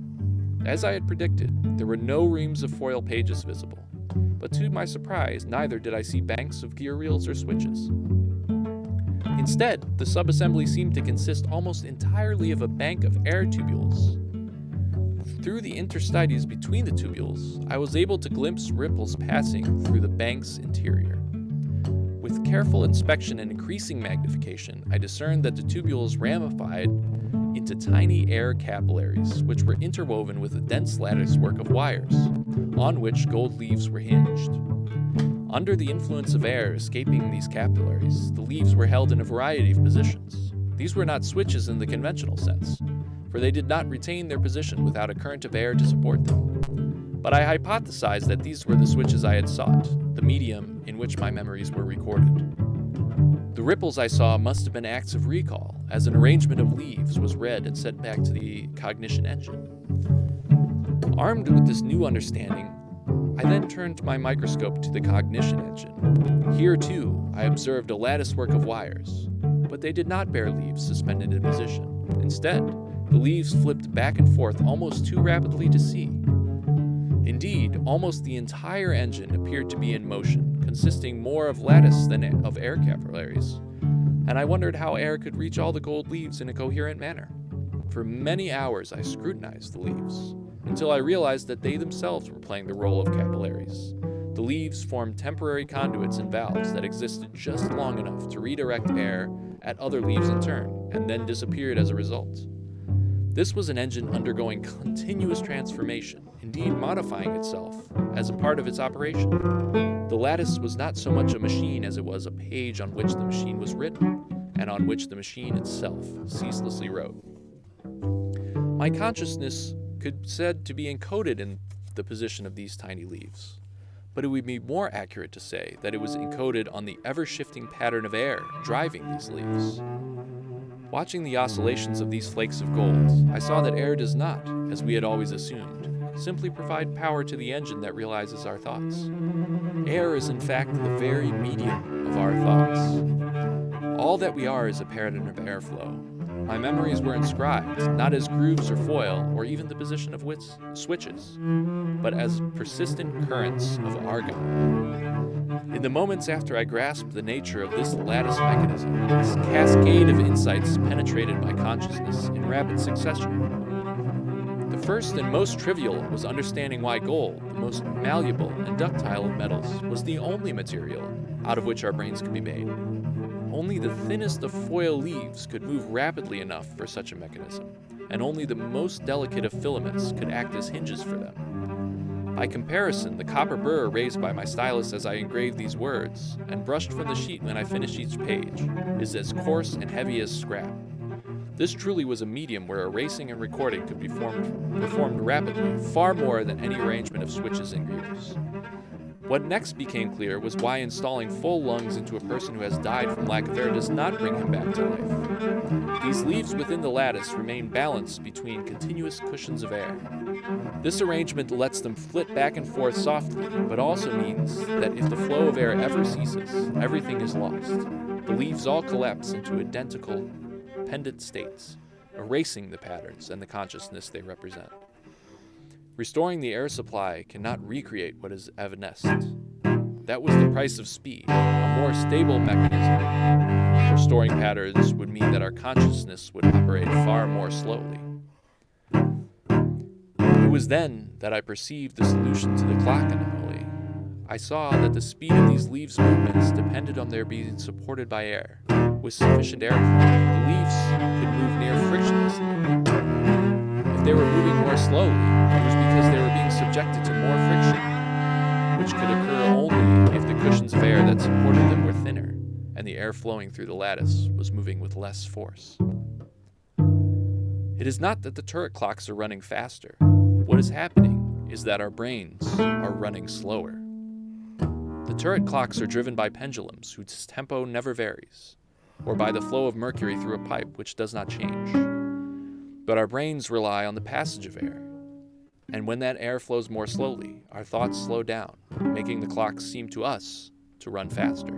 As I had predicted, there were no reams of foil pages visible, but to my surprise, neither did I see banks of gear reels or switches. Instead, the subassembly seemed to consist almost entirely of a bank of air tubules. Through the interstices between the tubules, I was able to glimpse ripples passing through the bank's interior. With careful inspection and increasing magnification, I discerned that the tubules ramified into tiny air capillaries, which were interwoven with a dense latticework of wires, on which gold leaves were hinged. Under the influence of air escaping these capillaries, the leaves were held in a variety of positions. These were not switches in the conventional sense, for they did not retain their position without a current of air to support them. But I hypothesized that these were the switches I had sought, the medium in which my memories were recorded. The ripples I saw must have been acts of recall, as an arrangement of leaves was read and sent back to the cognition engine. Armed with this new understanding, I then turned my microscope to the cognition engine. Here, too, I observed a latticework of wires, but they did not bear leaves suspended in position. Instead, the leaves flipped back and forth almost too rapidly to see. Indeed, almost the entire engine appeared to be in motion, consisting more of lattice than of air capillaries, and I wondered how air could reach all the gold leaves in a coherent manner. For many hours I scrutinized the leaves, until I realized that they themselves were playing the role of capillaries. The leaves formed temporary conduits and valves that existed just long enough to redirect air at other leaves in turn, and then disappeared as a result. This was an engine undergoing continuous transformation, indeed modifying itself as a part of its operation. The lattice was not so much a machine as it was a page on which the machine was written, and on which the machine itself ceaselessly wrote. My consciousness could be said to be encoded in the position of these tiny leaves, but it would be more accurate to say that it was encoded on the ever-shifting pattern of air driving these leaves. Watching the oscillations of these flakes of gold, I saw that air does not, as we had always assumed, simply provide power to the engine that realizes our thoughts. Air is in fact the very medium of our thoughts. All that we are is a pattern of airflow. My memories were inscribed, not as grooves or foil, or even the position of switches, but as persistent currents of argon. In the moments after I grasped the nature of this lattice mechanism, this cascade of insights penetrated my consciousness in rapid succession. The first and most trivial was understanding why gold, the most malleable and ductile of metals, was the only material out of which our brains could be made. Only the thinnest of foil leaves could move rapidly enough for such a mechanism, and only the most delicate of filaments could act as hinges for them. By comparison, the copper burr raised by my stylus as I engraved these words, and brushed from the sheet when I finished each page, is as coarse and heavy as scrap. This truly was a medium where erasing and recording could be performed rapidly, far more than any arrangement of switches and gears. What next became clear was why installing full lungs into a person who has died from lack of air does not bring him back to life. These leaves within the lattice remain balanced between continuous cushions of air. This arrangement lets them flit back and forth softly, but also means that if the flow of air ever ceases, everything is lost. The leaves all collapse into identical, pendant states, erasing the patterns and the consciousness they represent. Restoring the air supply cannot recreate what is evanescent. That was the price of speed, a more stable mechanism. Restoring patterns would mean that our consciousness would operate far more slowly. It was then that I perceived the solution to the clock anomaly. I saw that the speed of these leaves' movements depended on their being supported by air. With sufficient airflow, the leaves could move near frictionlessly. If they were moving more slowly, it was because they were being subjected to more friction, which could occur only if the cushions of air that supported them were thinner, and the air flowing through the lattice was moving with less force. It is not that the turret clocks are running faster. What is happening is that our brains are running slower. The turret clocks are driven by pendulums whose tempo never varies, or by the flow of mercury through a pipe which does not change. But our brains rely on the passage of air. And when that air flows more slowly, our thoughts slow down, making the clocks seem to us to run faster.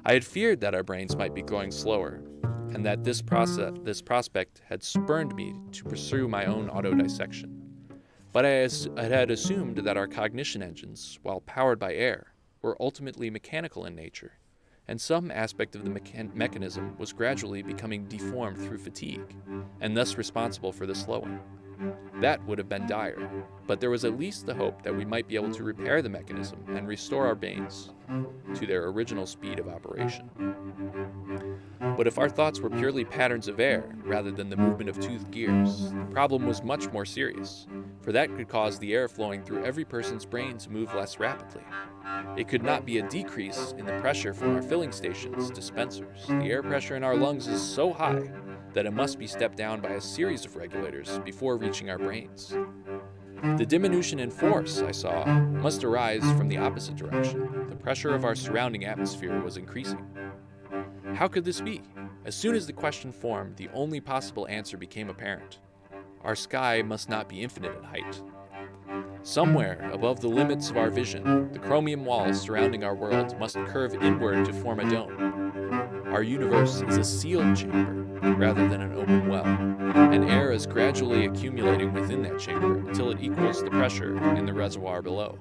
I had feared that our brains might be going slower, and that this prospect had spurred me to pursue my own autodissection. But I had assumed that our cognition engines, while powered by air, were ultimately mechanical in nature, and some aspect of the mechanism was gradually becoming deformed through fatigue, and thus responsible for the slowing. That would have been dire, but there was at least the hope that we might be able to repair the mechanism and restore our brains to their original speed of operation. But if our thoughts were purely patterns of air rather than the movement of toothed gears, the problem was much more serious, for that could cause the air flowing through every person's brain to move less rapidly. It could not be a decrease in the pressure from our filling stations' dispensers. The air pressure in our lungs is so high that it must be stepped down by a series of regulators before reaching our brains. The diminution in force, I saw, must arise from the opposite direction. The pressure of our surrounding atmosphere was increasing. How could this be? As soon as the question formed, the only possible answer became apparent. Our sky must not be infinite in height. Somewhere above the limits of our vision, the chromium walls surrounding our world must curve inward to form a dome. Our universe is a sealed chamber rather than an open well, and air is gradually accumulating within that chamber until it equals the pressure in the reservoir below.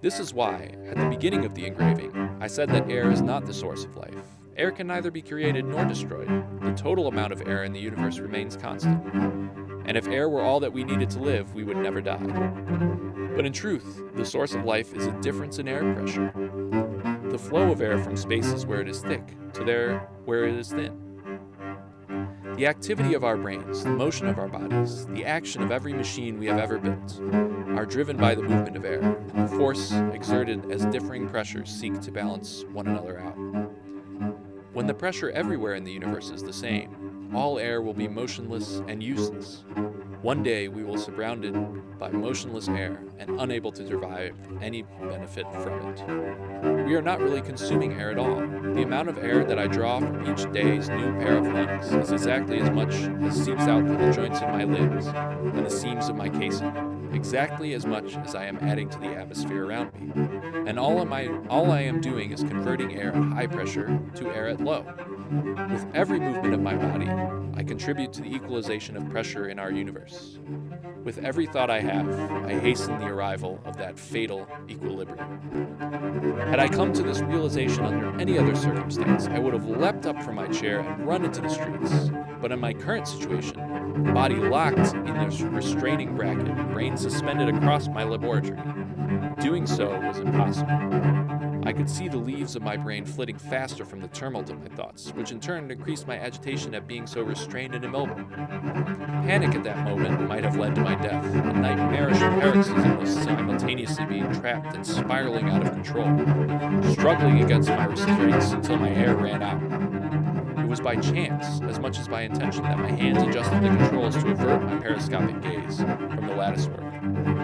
This is why, at the beginning of the engraving, I said that air is not the source of life. Air can neither be created nor destroyed. The total amount of air in the universe remains constant. And if air were all that we needed to live, we would never die. But in truth, the source of life is a difference in air pressure. The flow of air from spaces where it is thick to there where it is thin. The activity of our brains, the motion of our bodies, the action of every machine we have ever built, are driven by the movement of air, a force exerted as differing pressures seek to balance one another out. When the pressure everywhere in the universe is the same, all air will be motionless and useless. One day we will be surrounded by motionless air and unable to derive any benefit from it. We are not really consuming air at all. The amount of air that I draw from each day's new pair of lungs is exactly as much as seeps out through the joints of my limbs and the seams of my casing, exactly as much as I am adding to the atmosphere around me. And all I am doing is converting air at high pressure to air at low. With every movement of my body, I contribute to the equalization of pressure in our universe. With every thought I have, I hasten the arrival of that fatal equilibrium. Had I come to this realization under any other circumstance, I would have leapt up from my chair and run into the streets. But in my current situation, body locked in this restraining bracket, brain suspended across my laboratory, doing so was impossible. I could see the leaves of my brain flitting faster from the tumult of my thoughts, which in turn increased my agitation at being so restrained and immobile. Panic at that moment might have led to my death. A nightmarish paroxysm was simultaneously being trapped and spiraling out of control, struggling against my restraints until my air ran out. It was by chance, as much as by intention, that my hands adjusted the controls to avert my periscopic gaze from the latticework.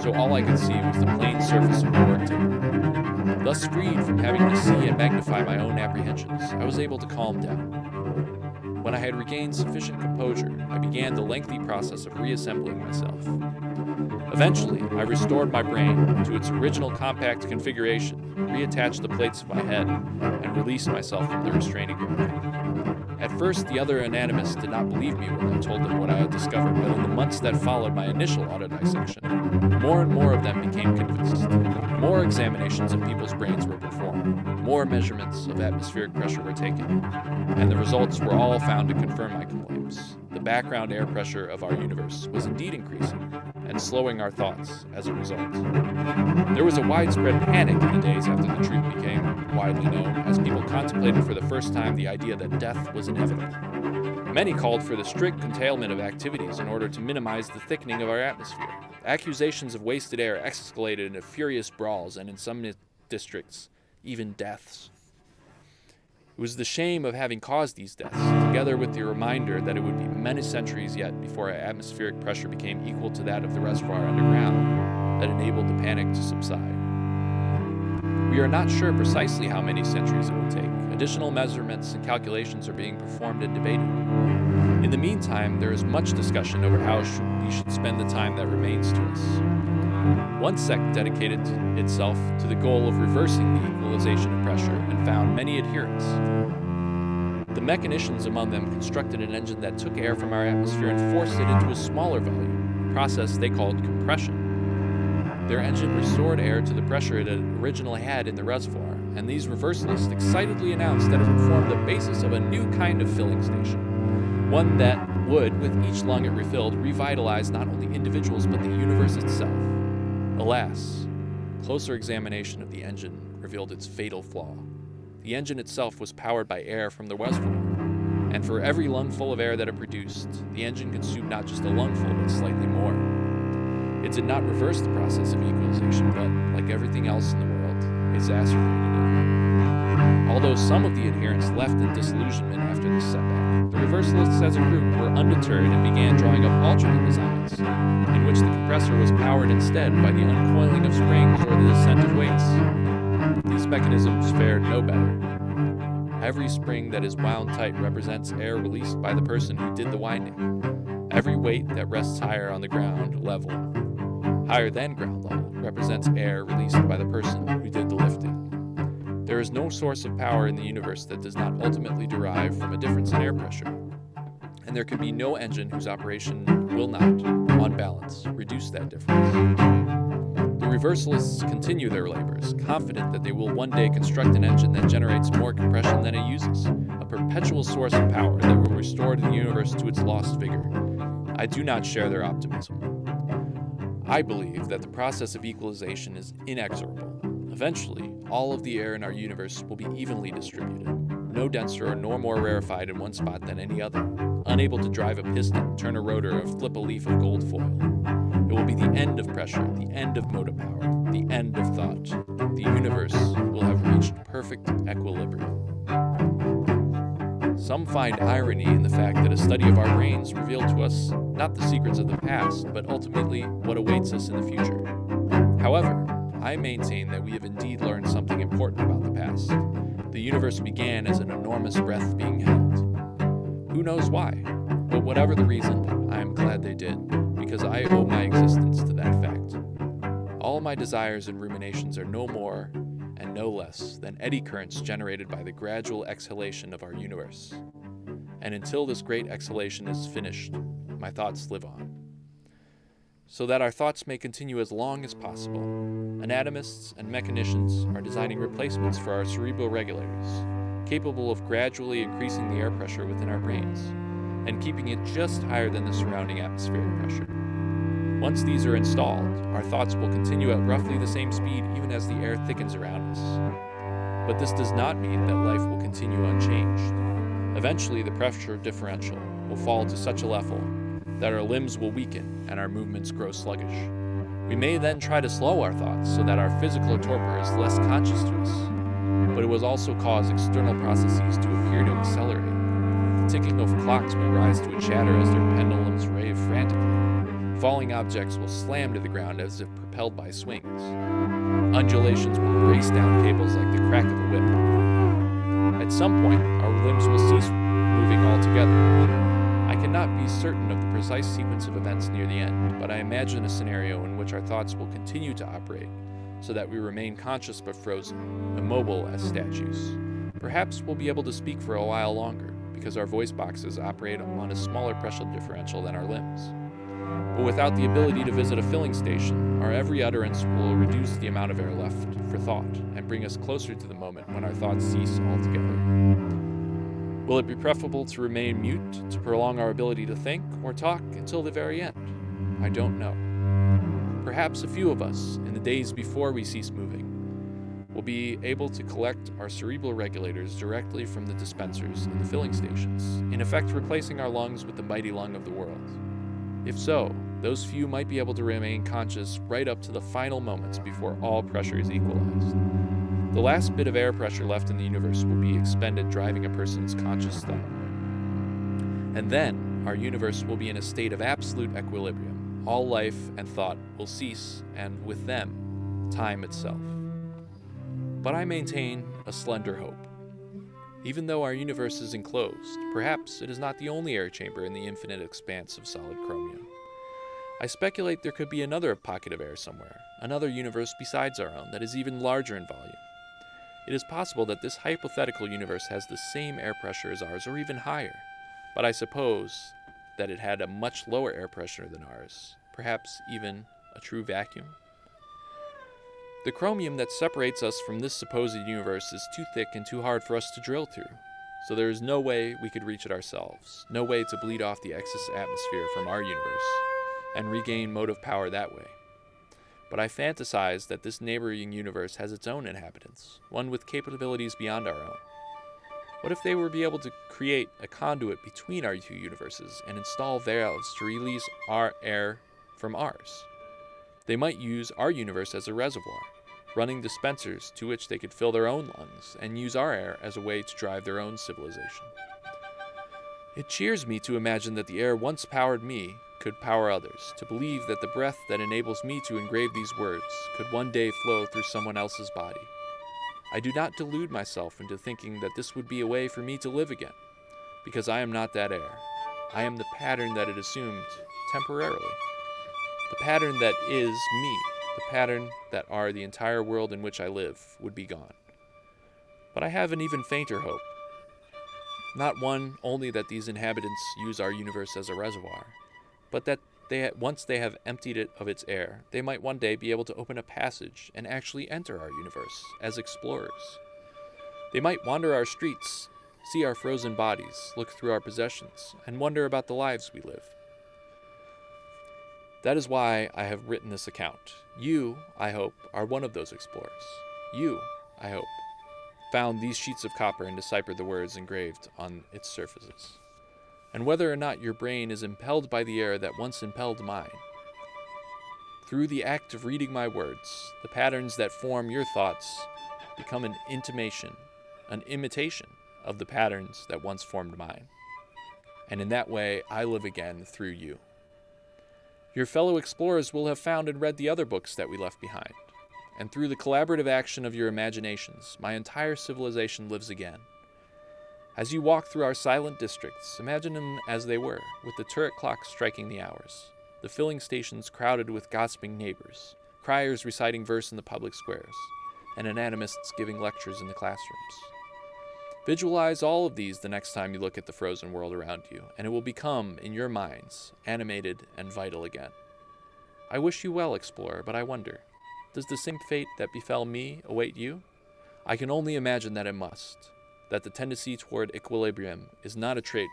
so all I could see was the plain surface of the work table. Thus freed from having to see and magnify my own apprehensions, I was able to calm down. When I had regained sufficient composure, I began the lengthy process of reassembling myself. Eventually, I restored my brain to its original compact configuration, reattached the plates of my head, and released myself from the restraining grip. At first, the other anatomists did not believe me when I told them what I had discovered, but in the months that followed my initial autodissection, more and more of them became convinced. More examinations of people's brains were performed, more measurements of atmospheric pressure were taken, and the results were all found to confirm my claims. The background air pressure of our universe was indeed increasing, and slowing our thoughts as a result. There was a widespread panic in the days after the truth became widely known, as people contemplated for the first time the idea that death was inevitable. Many called for the strict curtailment of activities in order to minimize the thickening of our atmosphere. Accusations of wasted air escalated into furious brawls, and in some districts, even deaths. It was the shame of having caused these deaths, together with the reminder that it would be many centuries yet before our atmospheric pressure became equal to that of the reservoir underground, that enabled the panic to subside. We are not sure precisely how many centuries it will take. Additional measurements and calculations are being performed and debated. In the meantime, there is much discussion over how we should spend the time that remains to us. One sect dedicated itself to the goal of reversing the equalization of pressure and found many adherents. The mechanicians among them constructed an engine that took air from our atmosphere and forced it into a smaller volume, a process they called compression. Their engine restored air to the pressure it had originally had in the reservoir, and these reversalists excitedly announced that it would form the basis of a new kind of filling station, one that would, with each lung it refilled, revitalize not only individuals but the universe itself. Alas, closer examination of the engine revealed its fatal flaw. The engine itself was powered by air from the reservoir, and for every lungful of air that it produced, the engine consumed not just a lungful, but slightly more. It did not reverse the process of equalization, but, like everything else in the world, exacerbated it. Although some of the adherents left in disillusionment after this setback, the reversalists as a group were undeterred and began drawing up alternate designs, in which the compressor was powered instead by the uncoiling of springs or the descent of weights. These mechanisms fared no better. Every spring that is wound tight represents air released by the person who did the winding. Every weight that rests higher on the ground level, higher than ground level, represents air released by the person who did the lifting. There is no source of power in the universe that does not ultimately derive from a difference in air pressure, and there can be no engine whose operation will not, on balance, reduce that difference. The reversalists continue their labors, confident that they will one day construct an engine that generates more compression than it uses, a perpetual source of power that will restore the universe to its lost vigor. I do not share their optimism. I believe that the process of equalization is inexorable. Eventually, all of the air in our universe will be evenly distributed, no denser nor more rarefied in one spot than any other, unable to drive a piston, turn a rotor, or flip a leaf of gold foil. It will be the end of pressure, the end of motive power, the end of thought. The universe will have reached perfect equilibrium. Some find irony in the fact that a study of our brains revealed to us not the secrets of the past, but ultimately what awaits us in the future. However, I maintain that we have indeed learned something important about the past. The universe began as an enormous breath being held. Who knows why? But whatever the reason, I am glad they did, because I owe my existence to that fact. All my desires and ruminations are no more and no less than eddy currents generated by the gradual exhalation of our universe. And until this great exhalation is finished, my thoughts live on. So that our thoughts may continue as long as possible, anatomists and mechanicians are designing replacements for our cerebral regulators, capable of gradually increasing the air pressure within our brains, and keeping it just higher than the surrounding atmospheric pressure. Once these are installed, our thoughts will continue at roughly the same speed even as the air thickens around us. But this does not mean that life will continue unchanged. Eventually, the pressure differential will fall to such a level that our limbs will weaken and our movements grow sluggish. We may then try to slow our thoughts so that our physical torpor is less conscious to us, but it will also cause external processes to appear to accelerate. The ticking of clocks will rise to a chatter as their pendulums rave frantically. Falling objects will slam to the ground as if propelled by swings. Undulations will race down cables like the crack of a whip. At some point, our limbs will cease moving altogether. I cannot be certain of the precise sequence of events near the end, but I imagine a scenario in which our thoughts will continue to operate so that we remain conscious but frozen, immobile as statues. Perhaps we'll be able to speak for a while longer, because our voice boxes operate on a smaller pressure differential than our limbs. But without the ability to visit a filling station, our every utterance will reduce the amount of air left for thought and bring us closer to the moment when our thoughts cease altogether. Will it be preferable to remain mute to prolong our ability to think or talk until the very end? I don't know. Perhaps a few of us, in the days before we cease moving, will be able to collect our cerebral regulators directly from the dispensers in the filling stations, in effect replacing our lungs with the mighty lung of the world. If so, those few might be able to remain conscious right up to the final moments before all pressure is equalized. The last bit of air pressure left in the universe will be expended driving a person's conscious thought. And then, our universe will be in a state of absolute equilibrium. All life and thought will cease, and with them, time itself. But I maintain a slender hope. Even though our universe is enclosed, perhaps it is not the only air chamber in the infinite expanse of solid chromium. I speculate there could be another pocket of air somewhere, another universe besides our own that is even larger in volume. It is possible that this hypothetical universe has the same air pressure as ours, or even higher, but I suppose that it had a much lower air pressure than ours, perhaps even a true vacuum. The chromium that separates us from this supposed universe is too thick and too hard for us to drill through, so there is no way we could reach it ourselves, no way to bleed off the excess atmosphere from our universe and regain motive power that way. But I fantasize that this neighboring universe has its own inhabitants, one with capabilities beyond our own. What if they were be able to create a conduit between our two universes and install valves to release our air from ours? They might use our universe as a reservoir, running dispensers to which they could fill their own lungs and use our air as a way to drive their own civilization. It cheers me to imagine that the air once powered me could power others, to believe that the breath that enables me to engrave these words could one day flow through someone else's body. I do not delude myself into thinking that this would be a way for me to live again, because I am not that air. I am the pattern that it assumed temporarily. The pattern that is me, the pattern that are the entire world in which I live, would be gone. But I have an even fainter hope. Not one only that these inhabitants use our universe as a reservoir, but that once they have emptied it of its air, they might one day be able to open a passage and actually enter our universe as explorers. They might wander our streets, see our frozen bodies, look through our possessions, and wonder about the lives we live. That is why I have written this account. You, I hope, are one of those explorers. You, I hope, found these sheets of copper and deciphered the words engraved on its surfaces. And whether or not your brain is impelled by the air that once impelled mine, through the act of reading my words, the patterns that form your thoughts become an imitation of the patterns that once formed mine. And in that way, I live again through you. Your fellow explorers will have found and read the other books that we left behind, and through the collaborative action of your imaginations, my entire civilization lives again. As you walk through our silent districts, imagine them as they were, with the turret clocks striking the hours, the filling stations crowded with gossiping neighbors, criers reciting verse in the public squares, and anatomists giving lectures in the classrooms. Visualize all of these the next time you look at the frozen world around you, and it will become, in your minds, animated and vital again. I wish you well, explorer, but I wonder, does the same fate that befell me await you? I can only imagine that it must, that the tendency toward equilibrium is not a trait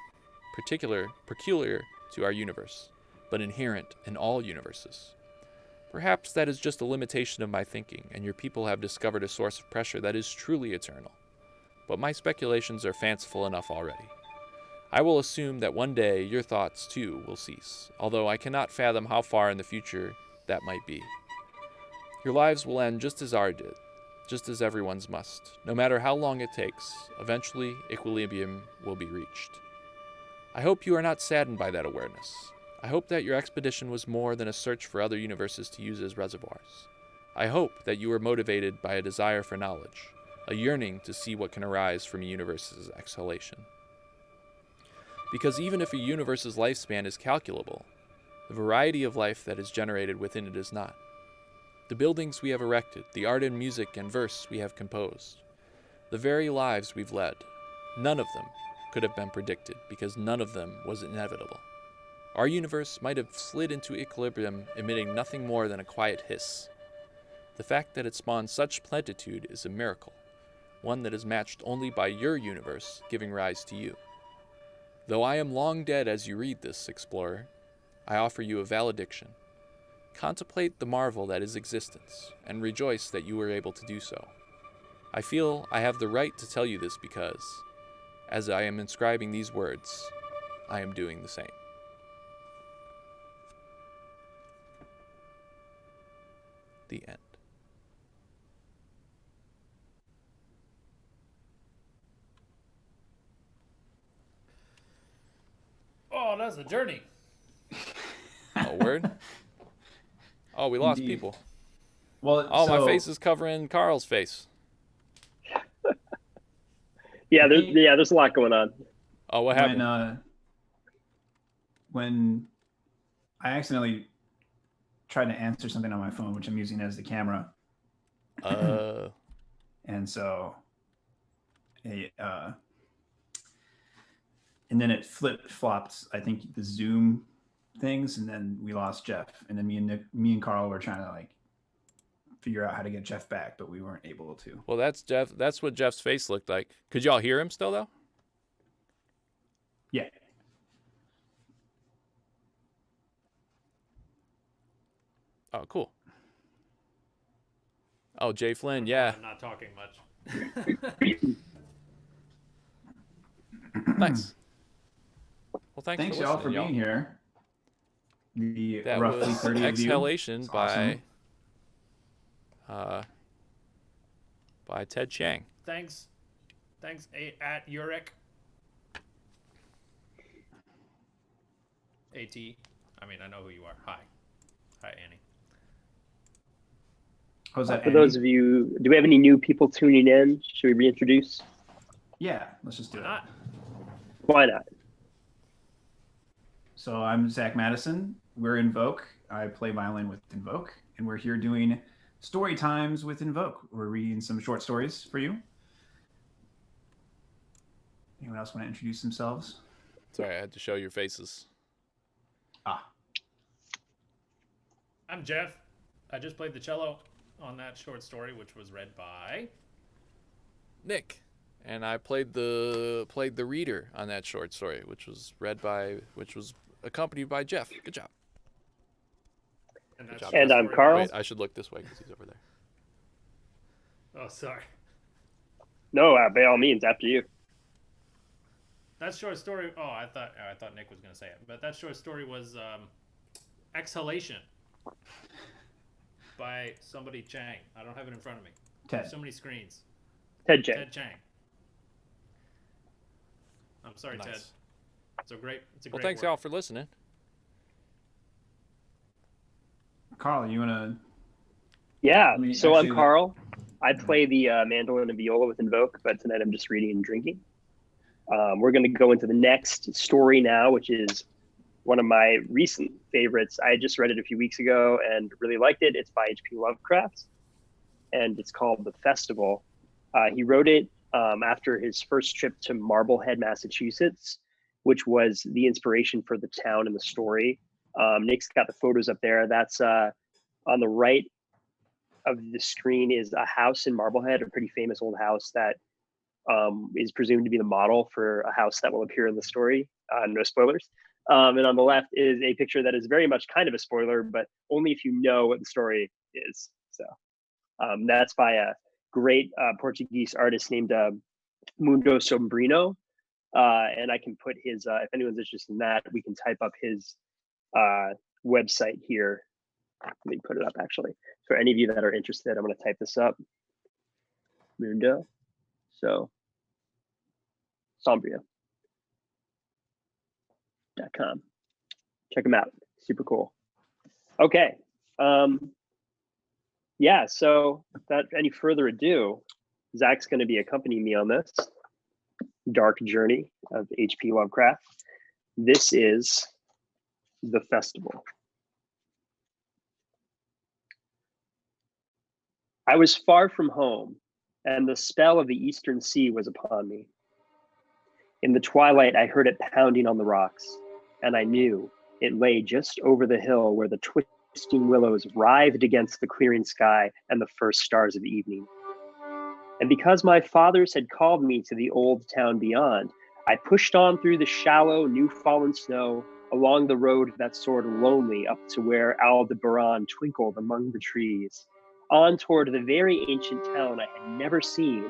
peculiar to our universe, but inherent in all universes. Perhaps that is just a limitation of my thinking, and your people have discovered a source of pressure that is truly eternal. But my speculations are fanciful enough already. I will assume that one day your thoughts, too, will cease, although I cannot fathom how far in the future that might be. Your lives will end just as ours did, just as everyone's must. No matter how long it takes, eventually equilibrium will be reached. I hope you are not saddened by that awareness. I hope that your expedition was more than a search for other universes to use as reservoirs. I hope that you were motivated by a desire for knowledge, a yearning to see what can arise from a universe's exhalation. Because even if a universe's lifespan is calculable, the variety of life that is generated within it is not. The buildings we have erected, the art and music and verse we have composed, the very lives we've led, none of them could have been predicted because none of them was inevitable. Our universe might have slid into equilibrium emitting nothing more than a quiet hiss. The fact that it spawned such plenitude is a miracle, one that is matched only by your universe giving rise to you. Though I am long dead as you read this, explorer, I offer you a valediction. Contemplate the marvel that is existence, and rejoice that you were able to do so. I feel I have the right to tell you this because, as I am inscribing these words, I am doing the same. The end. Oh, that's a journey. Oh, word? Oh, we lost Indeed. people. Well, Oh, so, my face is covering Carl's face. Yeah, there's a lot going on. Oh, what happened? When I accidentally tried to answer something on my phone, which I'm using as the camera, and so and then it flip-flopped, I think, the Zoom things, and then we lost Jeff, and then me and Carl were trying to like figure out how to get Jeff back, but we weren't able to. Well, that's Jeff. That's what Jeff's face looked like. Could y'all hear him still, though? Yeah. Oh, cool. Oh, Jay Flynn, yeah. I'm not talking much. Nice. Well, thanks Thanks for y'all for listening, being here. The That roughly was 30 of you. Exhalation It's by awesome. by Ted Chiang. Thanks at Urek. AT. I mean, I know who you are. Hi, Annie. How's that, For Andy? those of you, do we have any new people tuning in? Should we reintroduce? Yeah, let's just do Why it. not? Why not? So I'm Zach Madison. We're Invoke. I play violin with Invoke, and we're here doing story times with Invoke. We're reading some short stories for you. Anyone else want to introduce themselves? Sorry, I had to show your faces. I'm Jeff. I just played the cello on that short story, which was read by Nick. And I played the reader on that short story, which was accompanied by Jeff. Good job. and, job, And I'm story Carl. Wait, I should look this way because he's over there. Oh, sorry. No, by all means, after you. That short story. Oh, I thought Nick was going to say it, but that short story was Exhalation by somebody Chang. I don't have it in front of me. Ted. So many screens. Ted J. Ted Chang. I'm sorry, Nice. Ted. It's a great Well, thanks work. y'all for listening. Carl, you want to? Yeah, Let me so I'm actually- Carl. I play the mandolin and viola with Invoke, but tonight I'm just reading and drinking. We're going to go into the next story now, which is one of my recent favorites. I just read it a few weeks ago and really liked it. It's by H.P. Lovecraft, and it's called The Festival. He wrote it after his first trip to Marblehead, Massachusetts, which was the inspiration for the town and the story. Nick's got the photos up there. That's on the right of the screen is a house in Marblehead, a pretty famous old house that is presumed to be the model for a house that will appear in the story. No spoilers. And on the left is a picture that is very much kind of a spoiler, but only if you know what the story is. So that's by a great Portuguese artist named Mundo Sombrino. And I can put his, if anyone's interested in that, we can type up his website here. Let me put it up actually. For any of you that are interested, I'm going to type this up. Mundo. So Sombrio.com. Check them out. Super cool. Okay. Yeah, so without any further ado, Zach's going to be accompanying me on this dark journey of H.P. Lovecraft. This is the festival. I was far from home, and the spell of the eastern sea was upon me. In the twilight, I heard it pounding on the rocks, and I knew it lay just over the hill where the twisting willows writhed against the clearing sky and the first stars of evening. And because my fathers had called me to the old town beyond, I pushed on through the shallow, new-fallen snow along the road that soared lonely up to where Aldebaran twinkled among the trees, on toward the very ancient town I had never seen,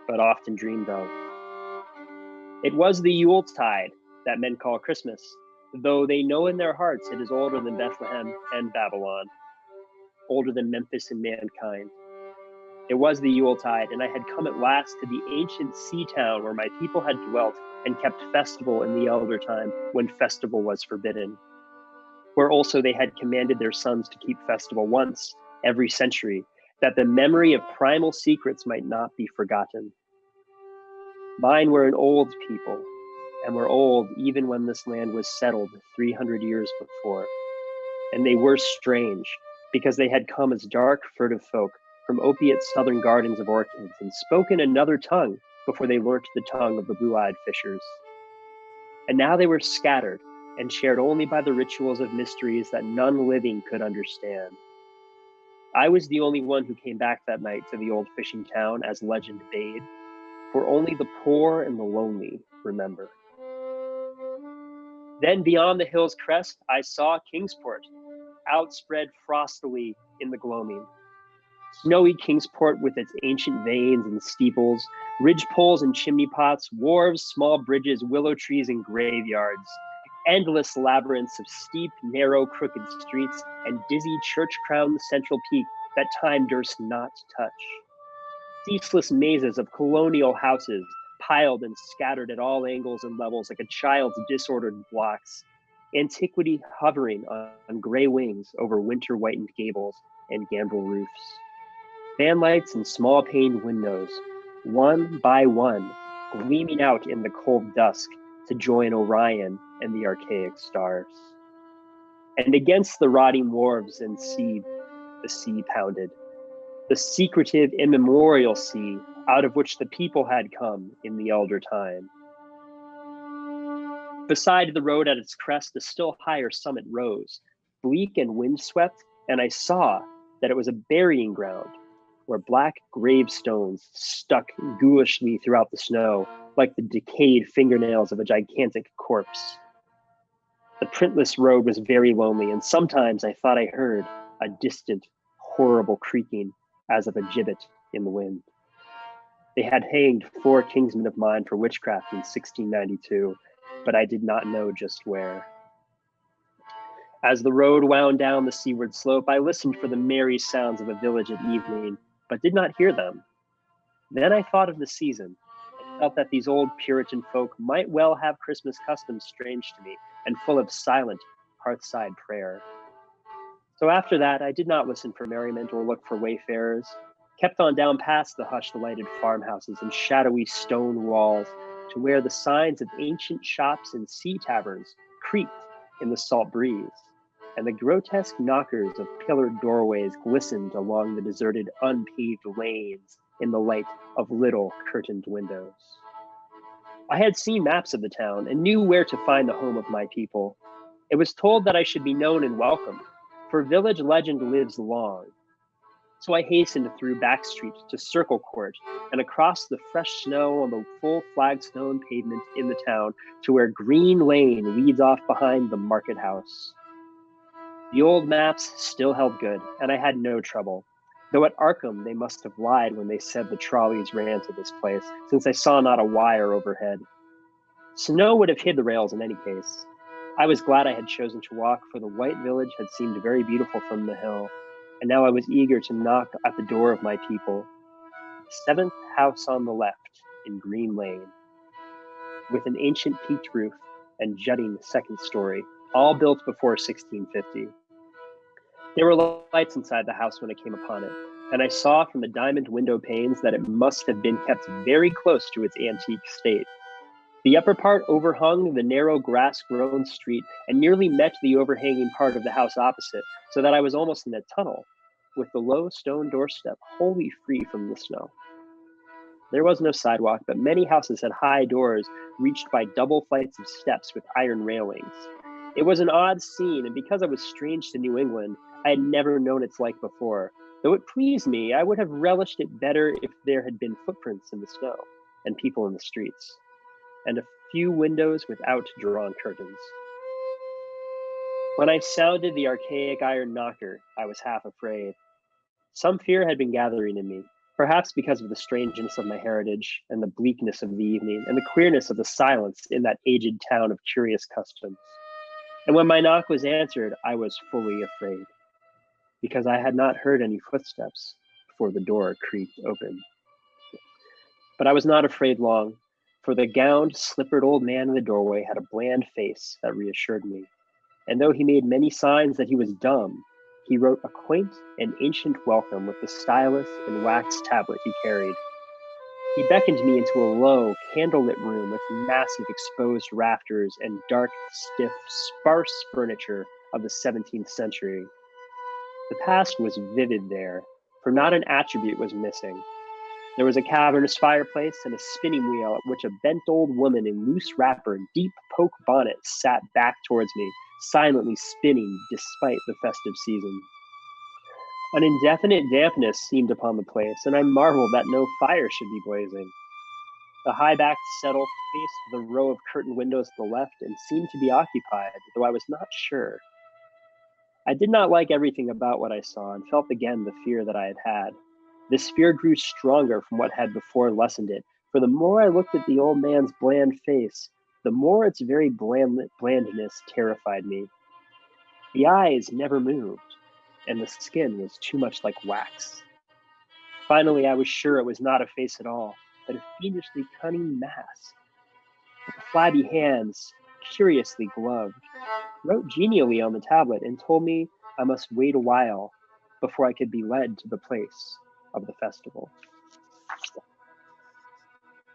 but often dreamed of. It was the Yuletide that men call Christmas, though they know in their hearts it is older than Bethlehem and Babylon, older than Memphis and mankind. It was the Yuletide, and I had come at last to the ancient sea town where my people had dwelt and kept festival in the elder time when festival was forbidden, where also they had commanded their sons to keep festival once every century, that the memory of primal secrets might not be forgotten. Mine were an old people, and were old even when this land was settled 300 years before. And they were strange, because they had come as dark, furtive folk from opiate southern gardens of orchids, and spoken another tongue before they learnt the tongue of the blue-eyed fishers. And now they were scattered, and shared only by the rituals of mysteries that none living could understand. I was the only one who came back that night to the old fishing town as legend bade, for only the poor and the lonely remember. Then beyond the hill's crest, I saw Kingsport, outspread frostily in the gloaming. Snowy Kingsport with its ancient vanes and steeples, ridgepoles and chimney pots, wharves, small bridges, willow trees, and graveyards. Endless labyrinths of steep, narrow, crooked streets, and dizzy church-crowned central peak that time durst not touch. Ceaseless mazes of colonial houses, piled and scattered at all angles and levels like a child's disordered blocks. Antiquity hovering on gray wings over winter-whitened gables and gambrel roofs. Fanlights and small-paned windows, one by one, gleaming out in the cold dusk to join Orion and the archaic stars. And against the rotting wharves and sea, the sea pounded. The secretive, immemorial sea out of which the people had come in the elder time. Beside the road at its crest, a still higher summit rose, bleak and windswept, and I saw that it was a burying ground where black gravestones stuck ghoulishly throughout the snow like the decayed fingernails of a gigantic corpse. The printless road was very lonely, and sometimes I thought I heard a distant, horrible creaking as of a gibbet in the wind. They had hanged 4 kinsmen of mine for witchcraft in 1692, but I did not know just where. As the road wound down the seaward slope, I listened for the merry sounds of a village at evening, but did not hear them. Then I thought of the season, and felt that these old Puritan folk might well have Christmas customs strange to me, and full of silent, hearthside prayer. So after that, I did not listen for merriment or look for wayfarers, kept on down past the hushed lighted farmhouses and shadowy stone walls to where the signs of ancient shops and sea taverns creaked in the salt breeze, and the grotesque knockers of pillared doorways glistened along the deserted, unpaved lanes in the light of little curtained windows. I had seen maps of the town and knew where to find the home of my people. It was told that I should be known and welcome, for village legend lives long. So I hastened through Back Street to Circle Court and across the fresh snow on the full flagstone pavement in the town to where Green Lane leads off behind the market house. The old maps still held good, and I had no trouble, though at Arkham they must have lied when they said the trolleys ran to this place, since I saw not a wire overhead. Snow would have hid the rails in any case. I was glad I had chosen to walk, for the white village had seemed very beautiful from the hill, and now I was eager to knock at the door of my people. The 7th house on the left in Green Lane, with an ancient peaked roof and jutting second story, all built before 1650. There were lights inside the house when I came upon it, and I saw from the diamond window panes that it must have been kept very close to its antique state. The upper part overhung the narrow grass-grown street and nearly met the overhanging part of the house opposite, so that I was almost in a tunnel, with the low stone doorstep wholly free from the snow. There was no sidewalk, but many houses had high doors reached by double flights of steps with iron railings. It was an odd scene, and because I was strange to New England, I had never known its like before. Though it pleased me, I would have relished it better if there had been footprints in the snow and people in the streets, and a few windows without drawn curtains. When I sounded the archaic iron knocker, I was half afraid. Some fear had been gathering in me, perhaps because of the strangeness of my heritage and the bleakness of the evening and the queerness of the silence in that aged town of curious customs. And when my knock was answered, I was fully afraid, because I had not heard any footsteps before the door creaked open. But I was not afraid long, for the gowned, slippered old man in the doorway had a bland face that reassured me. And though he made many signs that he was dumb, he wrote a quaint and ancient welcome with the stylus and wax tablet he carried. He beckoned me into a low, candlelit room with massive exposed rafters and dark, stiff, sparse furniture of the 17th century. The past was vivid there, for not an attribute was missing. There was a cavernous fireplace and a spinning wheel at which a bent old woman in loose wrapper and deep poke bonnet sat back towards me, silently spinning despite the festive season. An indefinite dampness seemed upon the place, and I marveled that no fire should be blazing. The high-backed settle faced the row of curtained windows to the left and seemed to be occupied, though I was not sure. I did not like everything about what I saw and felt again the fear that I had had. This fear grew stronger from what had before lessened it, for the more I looked at the old man's bland face, the more its very blandness terrified me. The eyes never moved, and the skin was too much like wax. Finally, I was sure it was not a face at all, but a fiendishly cunning mask. The flabby hands, curiously gloved, wrote genially on the tablet and told me I must wait a while before I could be led to the place of the festival.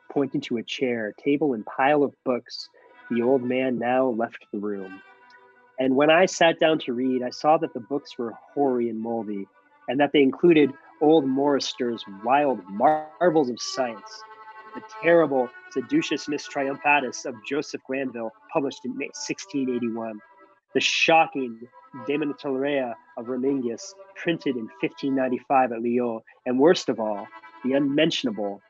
Pointing to a chair, table, and pile of books, the old man now left the room. And when I sat down to read, I saw that the books were hoary and moldy, and that they included old Morrister's wild marvels of science, the terrible Seducius Miss Triumphatus of Joseph Glanville, published in 1681, the shocking De Menatoria of Romingus, printed in 1595 at Lyon, and worst of all, the unmentionable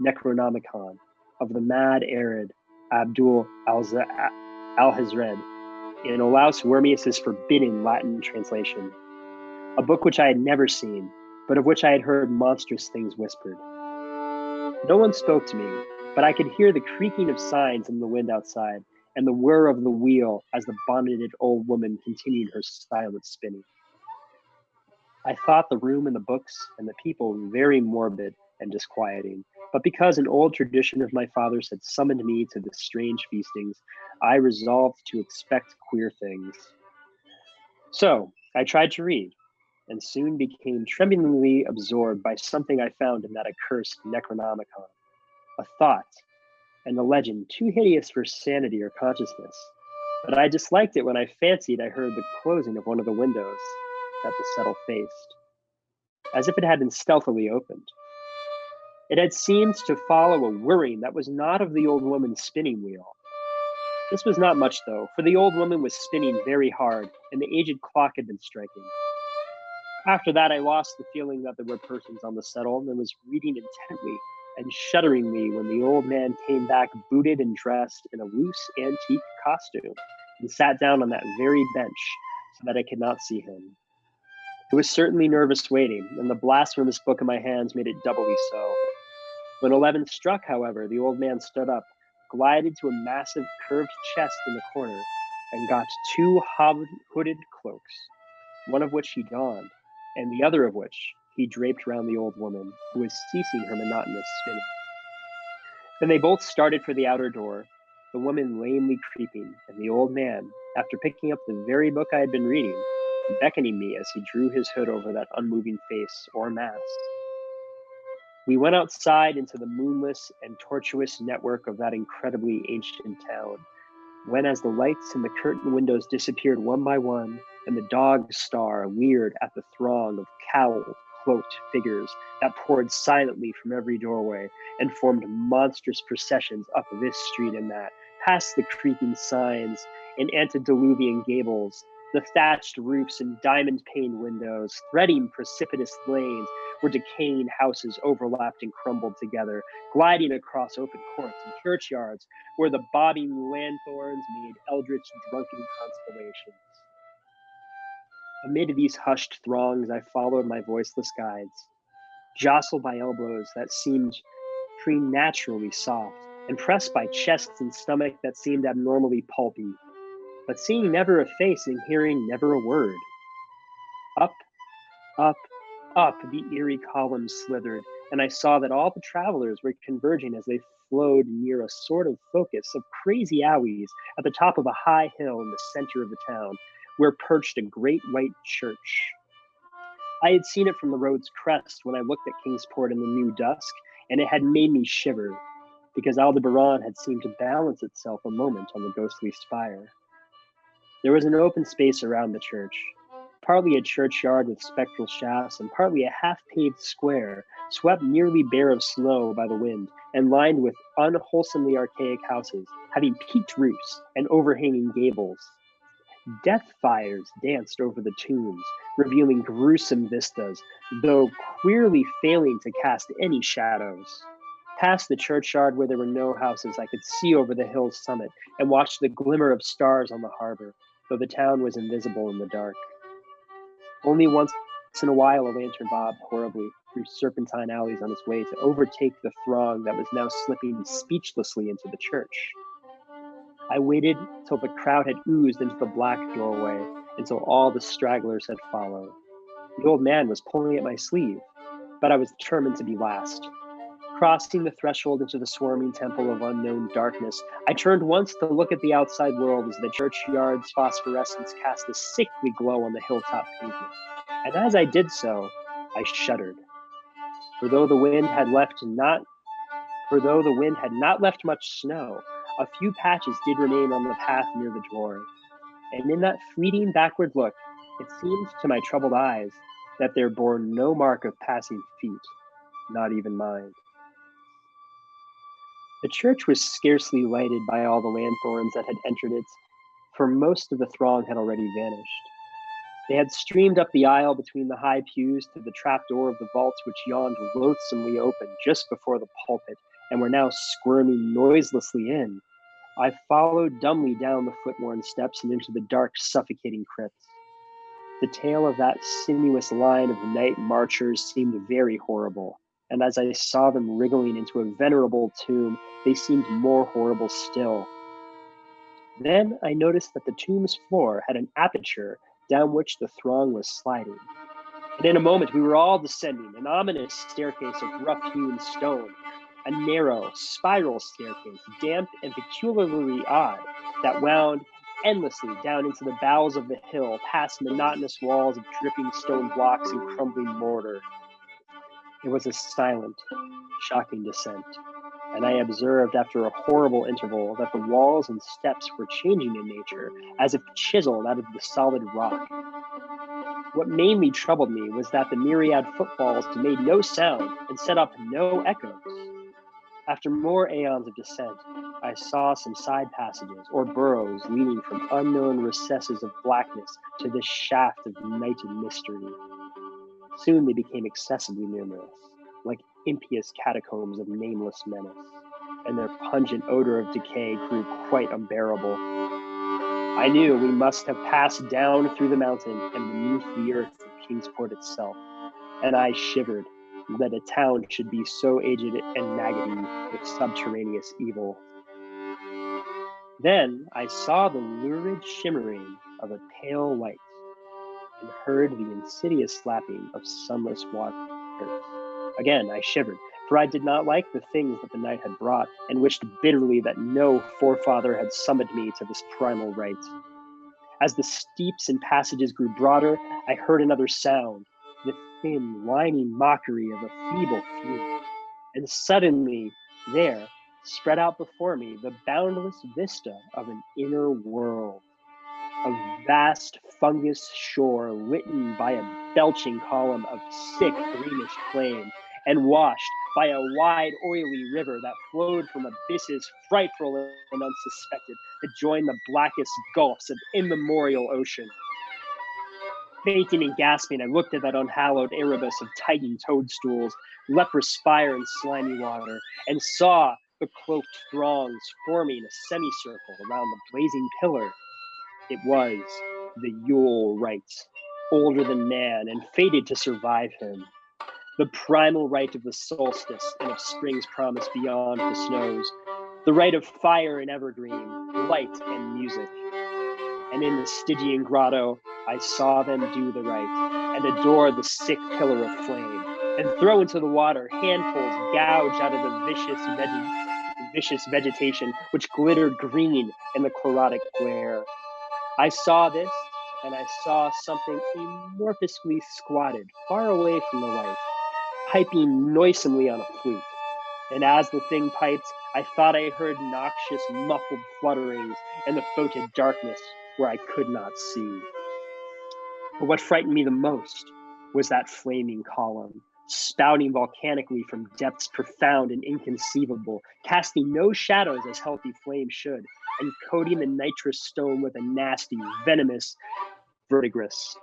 Necronomicon of the mad Arab Abdul al-Hazred, in Olaus Wormius's forbidden Latin translation, a book which I had never seen, but of which I had heard monstrous things whispered. No one spoke to me, but I could hear the creaking of signs in the wind outside, and the whir of the wheel as the bonneted old woman continued her silent spinning. I thought the room and the books and the people very morbid and disquieting, but because an old tradition of my father's had summoned me to the strange feastings, I resolved to expect queer things. So I tried to read, and soon became tremblingly absorbed by something I found in that accursed Necronomicon, a thought and a legend too hideous for sanity or consciousness. But I disliked it when I fancied I heard the closing of one of the windows that the settle faced, as if it had been stealthily opened. It had seemed to follow a whirring that was not of the old woman's spinning wheel. This was not much, though, for the old woman was spinning very hard, and the aged clock had been striking. After that, I lost the feeling that there were persons on the settle and was reading intently and shudderingly when the old man came back booted and dressed in a loose antique costume and sat down on that very bench so that I could not see him. It was certainly nervous waiting, and the blasphemous book in my hands made it doubly so. When 11 struck, however, the old man stood up, glided to a massive curved chest in the corner, and got 2 hooded cloaks, one of which he donned, and the other of which he draped round the old woman, who was ceasing her monotonous spinning. Then they both started for the outer door, the woman lamely creeping, and the old man, after picking up the very book I had been reading, beckoning me as he drew his hood over that unmoving face or mask. We went outside into the moonless and tortuous network of that incredibly ancient town, when as the lights in the curtain windows disappeared one by one, and the dog star leered at the throng of cowled, cloaked figures that poured silently from every doorway and formed monstrous processions up this street and that, past the creaking signs and antediluvian gables, the thatched roofs and diamond-paned windows, threading precipitous lanes where decaying houses overlapped and crumbled together, gliding across open courts and churchyards where the bobbing lanthorns made eldritch drunken constellations. Amid these hushed throngs, I followed my voiceless guides, jostled by elbows that seemed preternaturally soft, and pressed by chests and stomach that seemed abnormally pulpy, but seeing never a face and hearing never a word. Up, up, up the eerie columns slithered, and I saw that all the travelers were converging as they flowed near a sort of focus of crazy alleys at the top of a high hill in the center of the town, where perched a great white church. I had seen it from the road's crest when I looked at Kingsport in the new dusk, and it had made me shiver, because Aldebaran had seemed to balance itself a moment on the ghostly spire. There was an open space around the church, partly a churchyard with spectral shafts, and partly a half-paved square, swept nearly bare of snow by the wind, and lined with unwholesomely archaic houses, having peaked roofs and overhanging gables. Death fires danced over the tombs, revealing gruesome vistas, though queerly failing to cast any shadows. Past the churchyard where there were no houses, I could see over the hill's summit and watch the glimmer of stars on the harbor, though the town was invisible in the dark. Only once in a while a lantern bobbed horribly through serpentine alleys on its way to overtake the throng that was now slipping speechlessly into the church. I waited till the crowd had oozed into the black doorway, until all the stragglers had followed. The old man was pulling at my sleeve, but I was determined to be last. Crossing the threshold into the swarming temple of unknown darkness, I turned once to look at the outside world as the churchyard's phosphorescence cast a sickly glow on the hilltop pavement. And as I did so, I shuddered. For though the wind had not left much snow, a few patches did remain on the path near the door. And in that fleeting backward look, it seemed to my troubled eyes that there bore no mark of passing feet, not even mine. The church was scarcely lighted by all the lanthorns that had entered it, for most of the throng had already vanished. They had streamed up the aisle between the high pews to the trapdoor of the vault which yawned loathsomely open just before the pulpit, and were now squirming noiselessly in. I followed dumbly down the foot-worn steps and into the dark, suffocating crypts. The tale of that sinuous line of night marchers seemed very horrible, and as I saw them wriggling into a venerable tomb, they seemed more horrible still. Then I noticed that the tomb's floor had an aperture down which the throng was sliding. And in a moment we were all descending an ominous staircase of rough-hewn stone, a narrow, spiral staircase, damp and peculiarly odd, that wound endlessly down into the bowels of the hill, past monotonous walls of dripping stone blocks and crumbling mortar. It was a silent, shocking descent, and I observed after a horrible interval that the walls and steps were changing in nature, as if chiseled out of the solid rock. What mainly troubled me was that the myriad footfalls made no sound and set up no echoes. After more aeons of descent, I saw some side passages or burrows leading from unknown recesses of blackness to this shaft of night and mystery. Soon they became excessively numerous, like impious catacombs of nameless menace, and their pungent odor of decay grew quite unbearable. I knew we must have passed down through the mountain and beneath the earth of Kingsport itself, and I shivered that a town should be so aged and maggoty with subterraneous evil. Then I saw the lurid shimmering of a pale light, and heard the insidious lapping of sunless waters. Again I shivered, for I did not like the things that the night had brought, and wished bitterly that no forefather had summoned me to this primal rite. As the steeps and passages grew broader, I heard another sound, the thin, whining mockery of a feeble fume. And suddenly, there, spread out before me, the boundless vista of an inner world. A vast fungus shore litten by a belching column of sick greenish flame, and washed by a wide oily river that flowed from abysses frightful and unsuspected to join the blackest gulfs of immemorial ocean. Fainting and gasping, I looked at that unhallowed Erebus of titan toadstools, leprous fire and slimy water, and saw the cloaked throngs forming a semicircle around the blazing pillar. It was the Yule rite, older than man and fated to survive him. The primal rite of the solstice and of spring's promise beyond the snows. The rite of fire and evergreen, light and music. And in the Stygian grotto, I saw them do the rite and adore the sick pillar of flame, and throw into the water handfuls gouged out of the vicious vegetation which glittered green in the chlorotic glare. I saw this, and I saw something amorphously squatted far away from the light, piping noisomely on a flute. And as the thing piped, I thought I heard noxious, muffled flutterings in the foetid darkness where I could not see. But what frightened me the most was that flaming column, spouting volcanically from depths profound and inconceivable, casting no shadows as healthy flame should, and coating the nitrous stone with a nasty, venomous verdigris.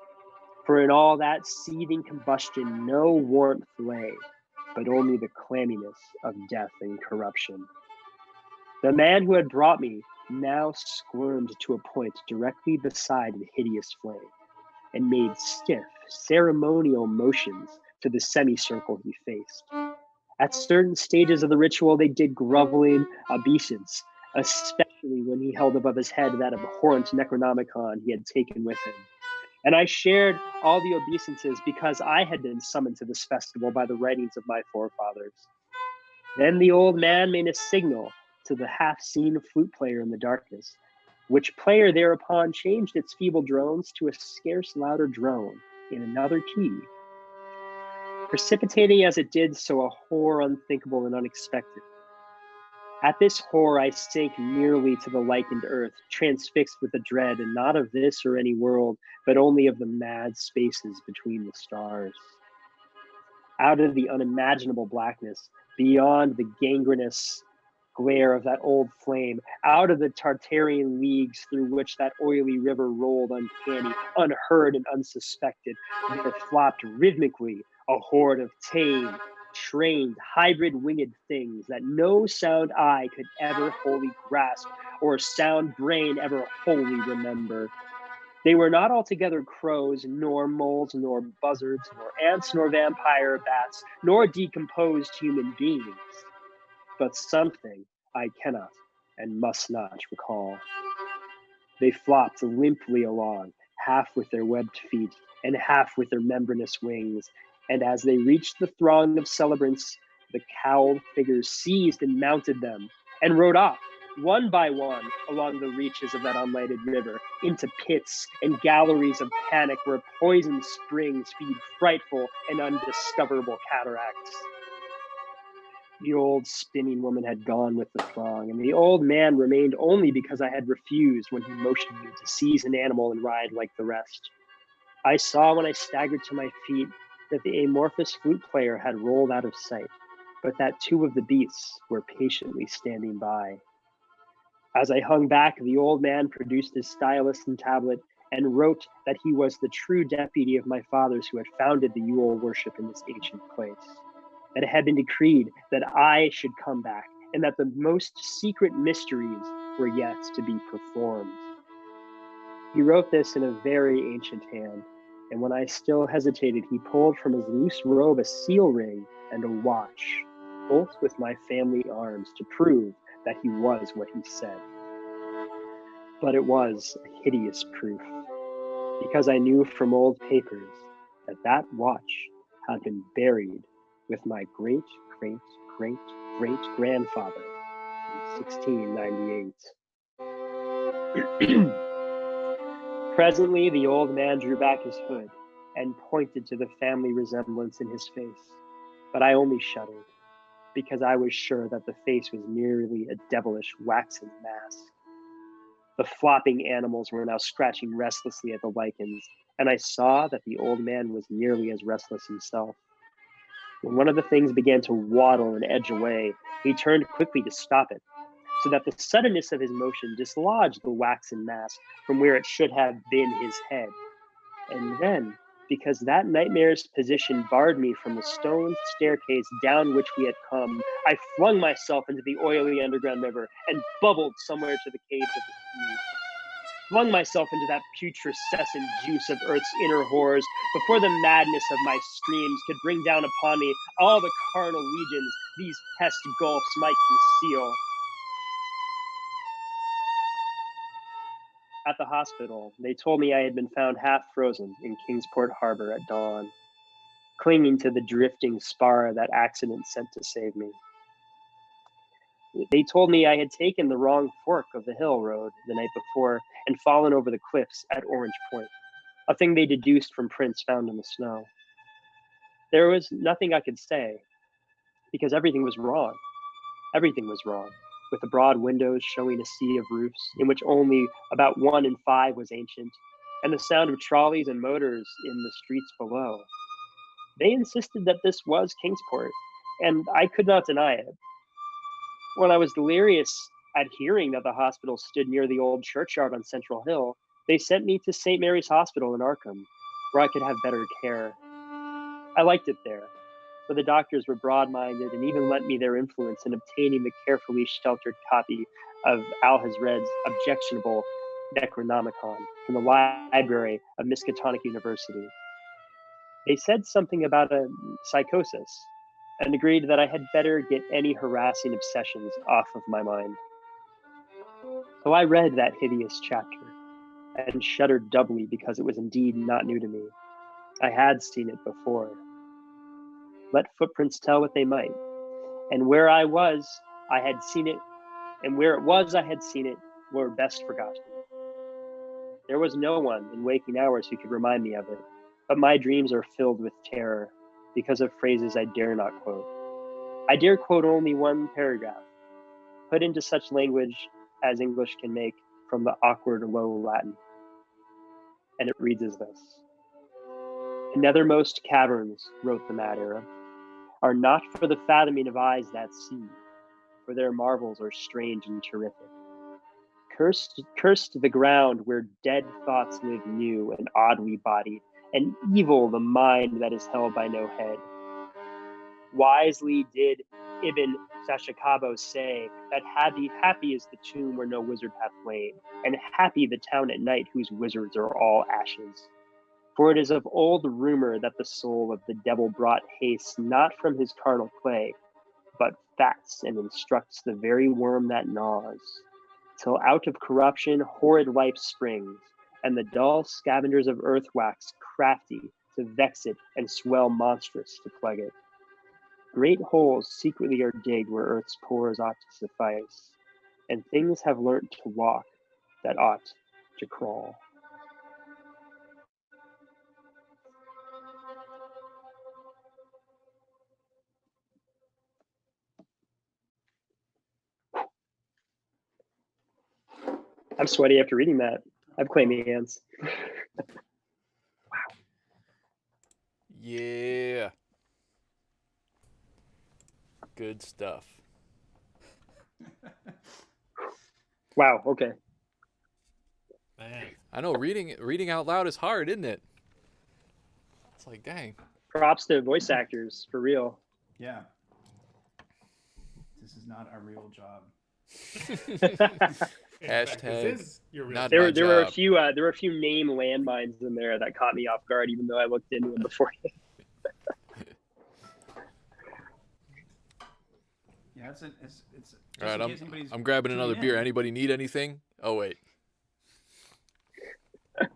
For in all that seething combustion, no warmth lay, but only the clamminess of death and corruption. The man who had brought me now squirmed to a point directly beside the hideous flame, and made stiff, ceremonial motions to the semicircle he faced. At certain stages of the ritual, they did groveling obeisance, especially when he held above his head that abhorrent Necronomicon he had taken with him. And I shared all the obeisances because I had been summoned to this festival by the writings of my forefathers. Then the old man made a signal to the half-seen flute player in the darkness, which player thereupon changed its feeble drones to a scarce louder drone in another key, precipitating as it did so a horror unthinkable and unexpected. At this horror I sank nearly to the lichened earth, transfixed with a dread, and not of this or any world, but only of the mad spaces between the stars. Out of the unimaginable blackness, beyond the gangrenous glare of that old flame, out of the Tartarian leagues through which that oily river rolled uncanny, unheard and unsuspected, there flopped rhythmically a horde of tame, trained, hybrid winged things that no sound eye could ever wholly grasp or sound brain ever wholly remember. They were not altogether crows, nor moles, nor buzzards, nor ants, nor vampire bats, nor decomposed human beings, but something I cannot and must not recall. They flopped limply along, half with their webbed feet and half with their membranous wings, and as they reached the throng of celebrants, the cowled figures seized and mounted them, and rode off, one by one, along the reaches of that unlighted river, into pits and galleries of panic where poison springs feed frightful and undiscoverable cataracts. The old spinning woman had gone with the throng, and the old man remained only because I had refused when he motioned me to seize an animal and ride like the rest. I saw when I staggered to my feet that the amorphous flute player had rolled out of sight, but that two of the beasts were patiently standing by. As I hung back, the old man produced his stylus and tablet and wrote that he was the true deputy of my fathers who had founded the Yule worship in this ancient place. That it had been decreed that I should come back, and that the most secret mysteries were yet to be performed. He wrote this in a very ancient hand, and when I still hesitated, he pulled from his loose robe a seal ring and a watch, both with my family arms, to prove that he was what he said. But it was a hideous proof, because I knew from old papers that that watch had been buried with my great great great great grandfather in 1698. Presently, the old man drew back his hood and pointed to the family resemblance in his face, but I only shuddered, because I was sure that the face was merely a devilish waxen mask. The flopping animals were now scratching restlessly at the lichens, and I saw that the old man was nearly as restless himself. When one of the things began to waddle and edge away, he turned quickly to stop it, so that the suddenness of his motion dislodged the waxen mask from where it should have been his head. And then, because that nightmare's position barred me from the stone staircase down which we had come, I flung myself into the oily underground river and bubbled somewhere to the caves of the sea. Flung myself into that putrescent juice of earth's inner horrors before the madness of my streams could bring down upon me all the carnal legions these pest gulfs might conceal. At the hospital, they told me I had been found half frozen in Kingsport Harbor at dawn, clinging to the drifting spar that accident sent to save me. They told me I had taken the wrong fork of the hill road the night before and fallen over the cliffs at Orange Point, a thing they deduced from prints found in the snow. There was nothing I could say, because everything was wrong. Everything was wrong, with the broad windows showing a sea of roofs in which only about 1 in 5 was ancient, and the sound of trolleys and motors in the streets below. They insisted that this was Kingsport, and I could not deny it. When I was delirious at hearing that the hospital stood near the old churchyard on Central Hill, they sent me to St. Mary's Hospital in Arkham, where I could have better care. I liked it there, for the doctors were broad-minded and even lent me their influence in obtaining the carefully sheltered copy of Alhazred's objectionable Necronomicon from the library of Miskatonic University. They said something about a psychosis and agreed that I had better get any harassing obsessions off of my mind. So I read that hideous chapter and shuddered doubly because it was indeed not new to me. I had seen it before. Let footprints tell what they might. And where I was, I had seen it, and where it was I had seen it, were best forgotten. There was no one in waking hours who could remind me of it, but my dreams are filled with terror because of phrases I dare not quote. I dare quote only one paragraph, put into such language as English can make from the awkward low Latin. And it reads as this. "The nethermost caverns," wrote the mad Arab, "are not for the fathoming of eyes that see, for their marvels are strange and terrific. Cursed the ground where dead thoughts live new and oddly bodied, and evil the mind that is held by no head. Wisely did Ibn Sashakabo say that happy is the tomb where no wizard hath lain, and happy the town at night whose wizards are all ashes. For it is of old rumor that the soul of the devil brought hastes not from his carnal clay, but fats and instructs the very worm that gnaws, till out of corruption horrid life springs, and the dull scavengers of earth wax crafty to vex it and swell monstrous to plague it. Great holes secretly are digged where earth's pores ought to suffice, and things have learnt to walk that ought to crawl." I'm sweaty after reading that. I have clammy hands. Yeah. Good stuff. Wow, okay. Man. I know reading out loud is hard, isn't it? It's like, dang. Props to voice actors, for real. Yeah. This is not our real job. In fact, Hashtag this is your real not job. my There were a job. few name landmines in there that caught me off guard, even though I looked into them beforehand. Yeah, it's just All right, in case anybody's I'm grabbing tuning another beer. in. Anybody need anything? Oh wait. So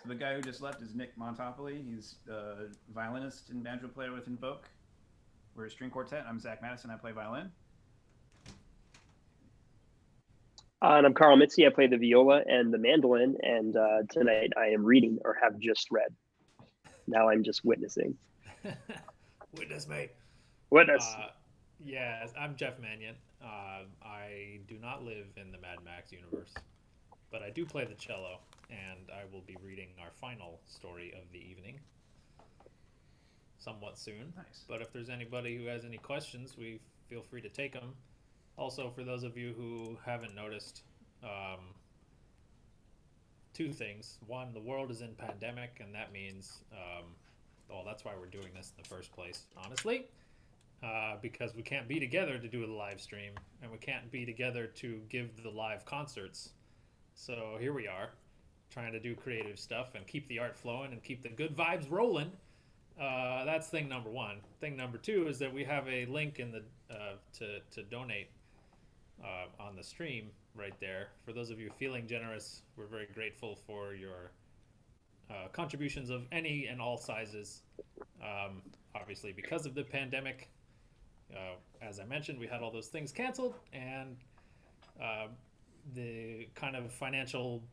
the guy who just left is Nick Montopoli. He's a violinist and banjo player with Invoke. We're a string quartet. I'm Zach Madison. I play violin. And I'm Carl Mitzi. I play the viola and the mandolin. And tonight I am reading, or have just read. Now I'm just witnessing. Witness, mate. Witness. Yes, I'm Jeff Mannion. I do not live in the Mad Max universe, but I do play the cello, and I will be reading our final story of the evening somewhat soon. Nice. But if there's anybody who has any questions, we feel free to take them. Also, for those of you who haven't noticed, two things. One, the world is in pandemic, and that means, well, that's why we're doing this in the first place, honestly. Because we can't be together to do a live stream, and we can't be together to give the live concerts. So here we are, trying to do creative stuff and keep the art flowing and keep the good vibes rolling. That's thing number one. Thing number two is that we have a link in the to donate on the stream right there. For those of you feeling generous, we're very grateful for your contributions of any and all sizes. Obviously, because of the pandemic, as I mentioned, we had all those things canceled, and the kind of financial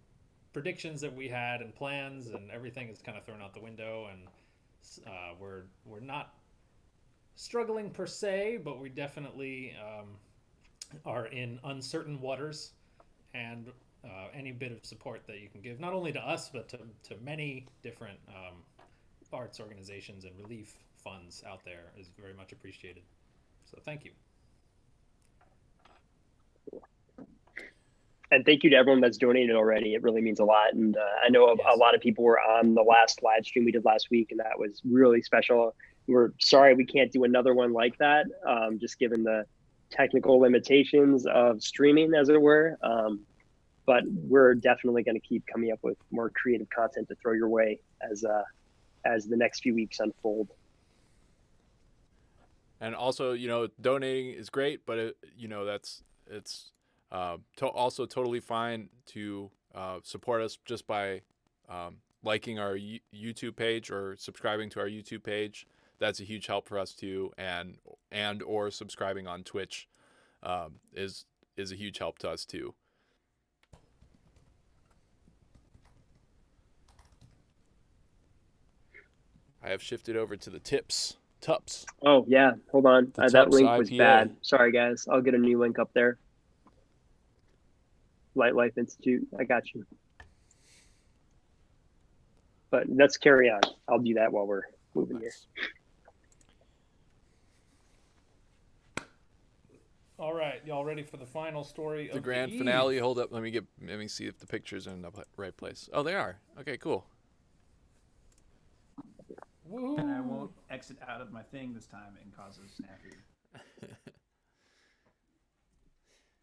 predictions that we had and plans and everything is kind of thrown out the window. And we're not struggling per se, but we definitely are in uncertain waters. And any bit of support that you can give, not only to us, but to many different arts organizations and relief funds out there, is very much appreciated. So thank you. And thank you to everyone that's donated already. It really means a lot. And I know a lot of people were on the last live stream we did last week, and that was really special. We're sorry we can't do another one like that, just given the technical limitations of streaming, as it were. But we're definitely going to keep coming up with more creative content to throw your way as the next few weeks unfold. And also, donating is great, but it's also totally fine to support us just by liking our YouTube page or subscribing to our YouTube page. That's a huge help for us too, and or subscribing on Twitch is a huge help to us too. I have shifted over to the Tups. Oh yeah, hold on. The That Tups link was IPA. bad. Sorry guys, I'll get a new link up there. Light Life Institute, I got you. But let's carry on. I'll do that while we're moving here. All right, y'all ready for the final story of The grand eve? finale. Hold up, let me see if the pictures are in the right place. Oh, they are. Okay, cool. Woo! And I won't exit out of my thing this time and cause a snafu.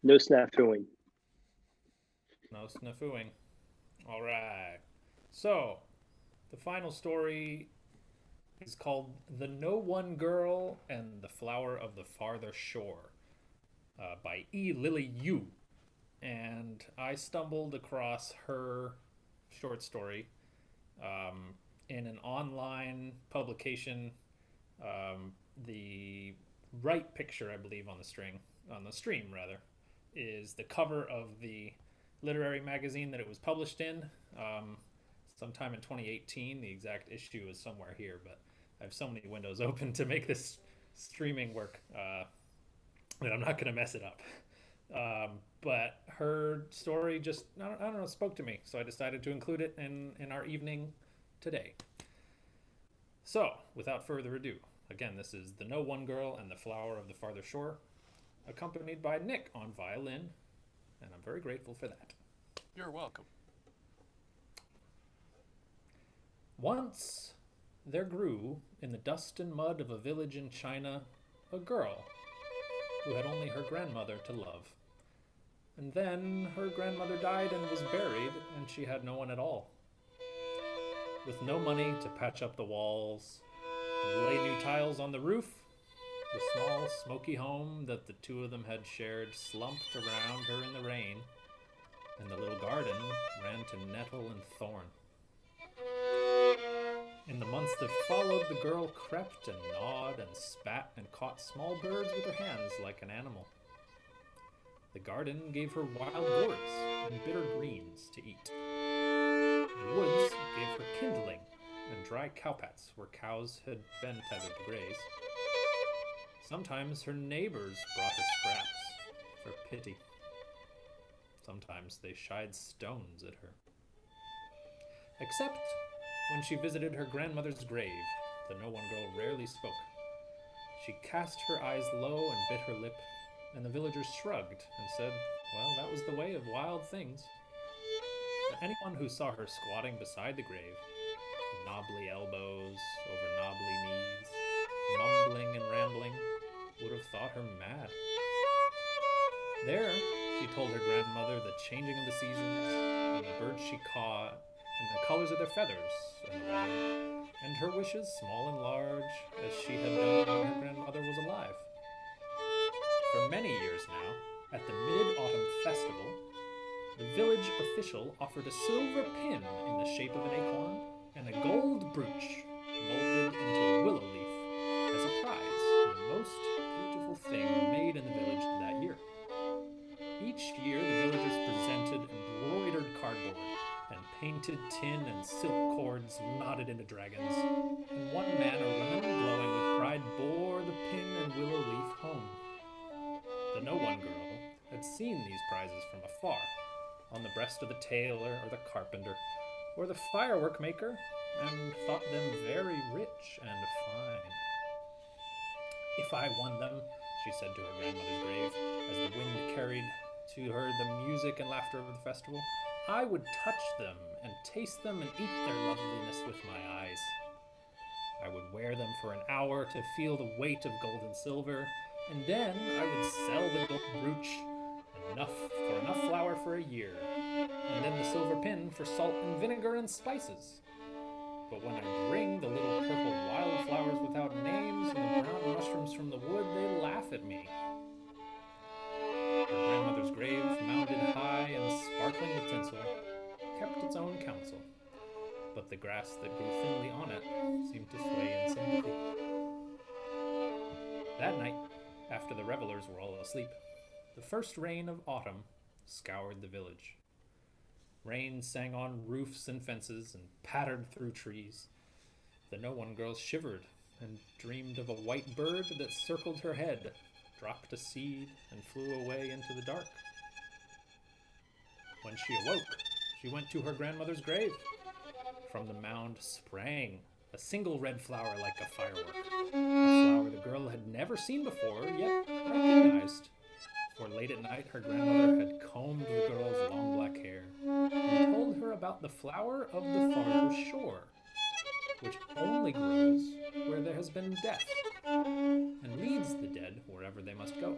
No snafooing. No snafooing. All right. So, the final story is called The No One Girl and the Flower of the Farther Shore by E. Lily Yu. And I stumbled across her short story in an online publication. The right picture, I believe, on the stream, is the cover of the literary magazine that it was published in sometime in 2018. The exact issue is somewhere here, but I have so many windows open to make this streaming work that I'm not going to mess it up. But her story just, I don't know, spoke to me, so I decided to include it in our evening today. So, without further ado, again, this is The No One Girl and the Flower of the Farther Shore, accompanied by Nick on violin, and I'm very grateful for that. You're welcome. Once there grew in the dust and mud of a village in China a girl who had only her grandmother to love. And then her grandmother died and was buried, and she had no one at all. With no money to patch up the walls and lay new tiles on the roof, the small, smoky home that the two of them had shared slumped around her in the rain, and the little garden ran to nettle and thorn. In the months that followed, the girl crept and gnawed and spat and caught small birds with her hands like an animal. The garden gave her wild gourds and bitter greens to eat. The woods gave her kindling and dry cowpats where cows had been tethered to graze. Sometimes her neighbors brought her scraps for pity. Sometimes they shied stones at her. Except when she visited her grandmother's grave, the no-one girl rarely spoke. She cast her eyes low and bit her lip, and the villagers shrugged and said, well, that was the way of wild things. But anyone who saw her squatting beside the grave, knobbly elbows over knobbly knees, mumbling and rambling, would have thought her mad. There, she told her grandmother the changing of the seasons, and the birds she caught, and the colors of their feathers, and the weather, and her wishes, small and large, as she had done when her grandmother was alive. For many years now, at the Mid-Autumn Festival, the village official offered a silver pin in the shape of an acorn and a gold brooch molded into a willow leaf as a prize for the most beautiful thing made in the village that year. Each year, the villagers presented embroidered cardboard and painted tin and silk cords knotted into dragons, and one man or woman, glowing with pride, bore the pin and willow leaf home. The no-one girl had seen these prizes from afar, on the breast of the tailor or the carpenter, or the firework maker, and thought them very rich and fine. If I won them, she said to her grandmother's grave, as the wind carried to her the music and laughter of the festival, I would touch them and taste them and eat their loveliness with my eyes. I would wear them for an hour to feel the weight of gold and silver, and then I would sell the gold brooch for enough flour for a year, and then the silver pin for salt and vinegar and spices. But when I bring the little purple wildflowers without names and the brown mushrooms from the wood, they laugh at me. Her grandmother's grave, mounded high and sparkling with tinsel, kept its own counsel, but the grass that grew thinly on it seemed to sway in sympathy. That night, after the revelers were all asleep, the first rain of autumn scoured the village. Rain sang on roofs and fences and pattered through trees. The no-one girl shivered and dreamed of a white bird that circled her head, dropped a seed, and flew away into the dark. When she awoke, she went to her grandmother's grave. From the mound sprang a single red flower like a firework, a flower the girl had never seen before, yet recognized. For late at night, her grandmother had combed the girl's long black hair and told her about the flower of the farther shore, which only grows where there has been death, and leads the dead wherever they must go.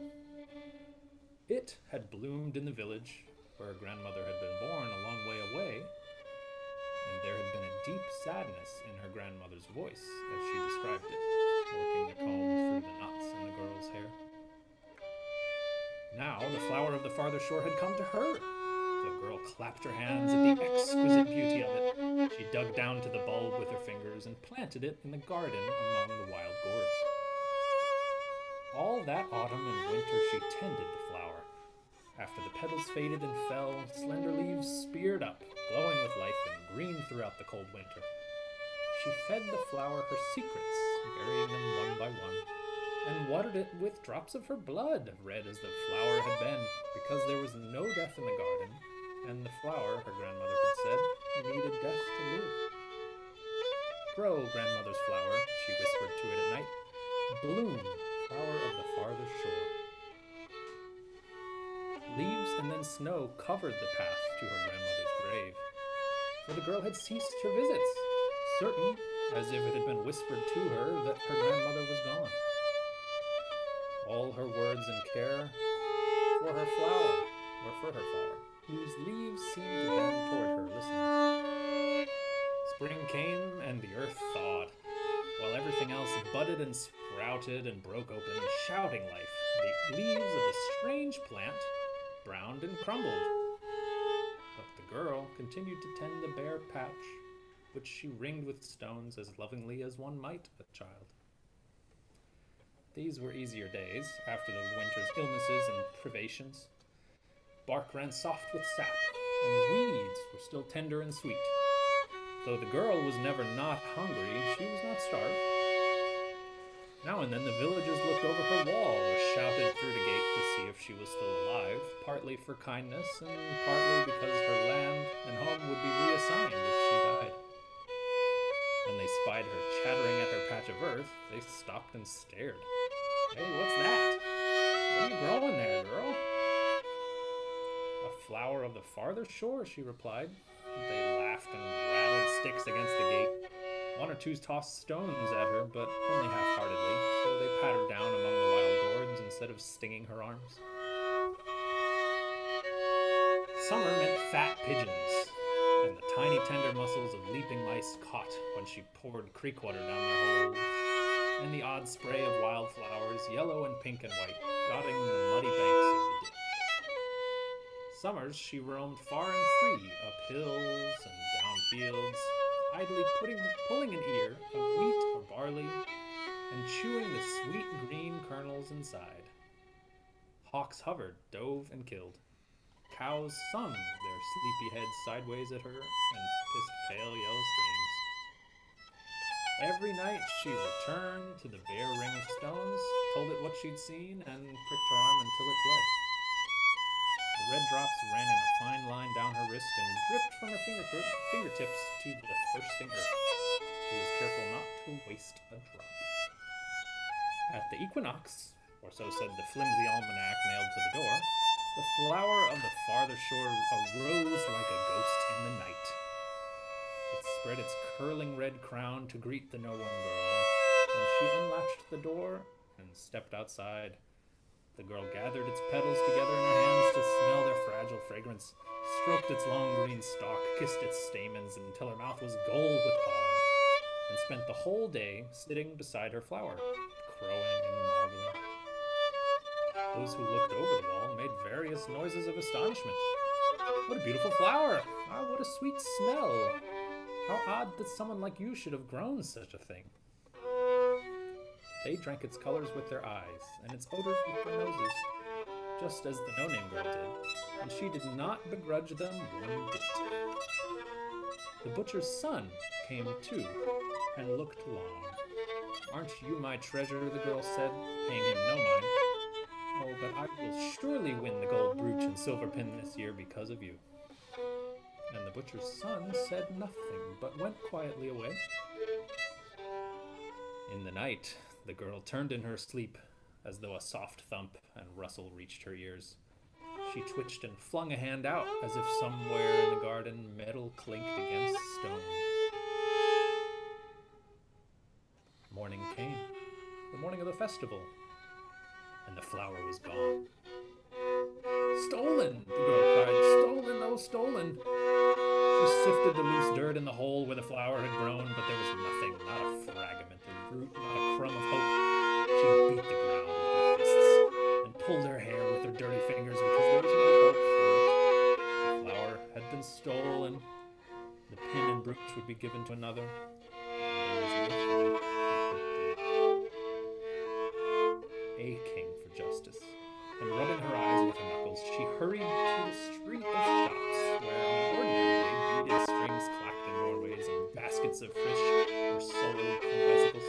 It had bloomed in the village where her grandmother had been born a long way away, and there had been a deep sadness in her grandmother's voice as she described it, working the comb through the knots in the girl's hair. Now the flower of the farther shore had come to her. The girl clapped her hands at the exquisite beauty of it. She dug down to the bulb with her fingers and planted it in the garden among the wild gourds. All that autumn and winter she tended the flower. After the petals faded and fell, slender leaves speared up, glowing with life and green throughout the cold winter. She fed the flower her secrets, burying them one by one, and watered it with drops of her blood, red as the flower had been, because there was no death in the garden, and the flower, her grandmother had said, needed death to live. Grow, grandmother's flower, she whispered to it at night. Bloom, flower of the farther shore. Leaves and then snow covered the path to her grandmother's grave, for the girl had ceased her visits, certain, as if it had been whispered to her, that her grandmother was gone. All her words and care for her flower, whose leaves seemed to bend toward her, listening. Spring came and the earth thawed, while everything else budded and sprouted and broke open, shouting life. The leaves of the strange plant browned and crumbled. But the girl continued to tend the bare patch, which she ringed with stones as lovingly as one might a child. These were easier days, after the winter's illnesses and privations. Bark ran soft with sap, and weeds were still tender and sweet. Though the girl was never not hungry, she was not starved. Now and then the villagers looked over her wall or shouted through the gate to see if she was still alive, partly for kindness and partly because her land and home would be reassigned if she died. When they spied her chattering at her patch of earth, they stopped and stared. "Hey, what's that? What are you growing there, girl?" "A flower of the farther shore," she replied. They laughed and rattled sticks against the gate. One or two tossed stones at her, but only half-heartedly, so they pattered down among the wild gourds instead of stinging her arms. Summer meant fat pigeons, and the tiny tender muscles of leaping mice caught when she poured creek water down their holes, and the odd spray of wildflowers, yellow and pink and white, dotting the muddy banks of the ditch. Summers she roamed far and free, up hills and down fields, idly pulling an ear of wheat or barley, and chewing the sweet green kernels inside. Hawks hovered, dove, and killed. Cows sung their sleepy heads sideways at her and pissed pale yellow streams. Every night she returned to the bare ring of stones, told it what she'd seen, and pricked her arm until it bled. The red drops ran in a fine line down her wrist and dripped from her fingertips to the thirsting earth. She was careful not to waste a drop. At the equinox, or so said the flimsy almanac nailed to the door, the flower of the farther shore arose like a ghost in the night. It spread its curling red crown to greet the no-one girl. When she unlatched the door and stepped outside, the girl gathered its petals together in her hands to smell their fragile fragrance, stroked its long green stalk, kissed its stamens until her mouth was gold with pollen, and spent the whole day sitting beside her flower, crowing and marveling. Those who looked over the wall made various noises of astonishment. "What a beautiful flower! Ah, what a sweet smell! How odd that someone like you should have grown such a thing." They drank its colors with their eyes, and its odors with their noses, just as the no-name girl did, and she did not begrudge them one bit. The butcher's son came too, and looked long. "Aren't you my treasure?" the girl said, paying him no mind. "Oh, but I will surely win the gold brooch and silver pin this year because of you." And the butcher's son said nothing, but went quietly away. In the night, the girl turned in her sleep, as though a soft thump and rustle reached her ears. She twitched and flung a hand out, as if somewhere in the garden metal clinked against stone. Morning came, the morning of the festival, and the flower was gone. "Stolen!" the girl cried. "Stolen, oh, stolen!" She sifted the loose dirt in the hole where the flower had grown, but there was nothing, not a fragment of root, not a crumb of hope. She beat the ground with her fists and pulled her hair with her dirty fingers because there was no help for it. The flower had been stolen. The pin and brooch would be given to another. There was nothing she could do. Aching for justice, and rubbing her eyes with her knuckles, she hurried to the street of shops, where on an ordinary day beaded strings clacked in doorways and baskets of fish were sold from bicycles.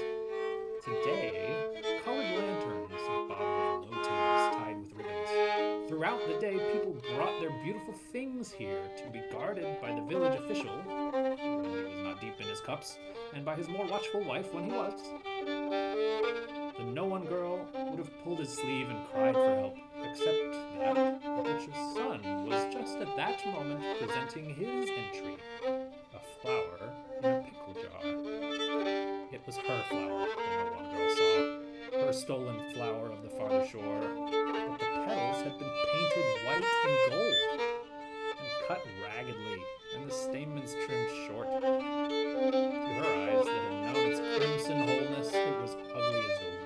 Today, colored lanterns bobbed over low tables tied with ribbons. Throughout the day, people brought their beautiful things here to be guarded by the village official, when he was not deep in his cups, and by his more watchful wife when he was. The no-one girl would have pulled his sleeve and cried for help, except that the butcher's son was just at that moment presenting his entry, a flower in a pickle jar. It was her flower, the no-one girl saw, her stolen flower of the farther shore, but the petals had been painted white and gold, and cut raggedly, and the stamens trimmed short. To her eyes that had known its crimson wholeness, it was ugly as the wind.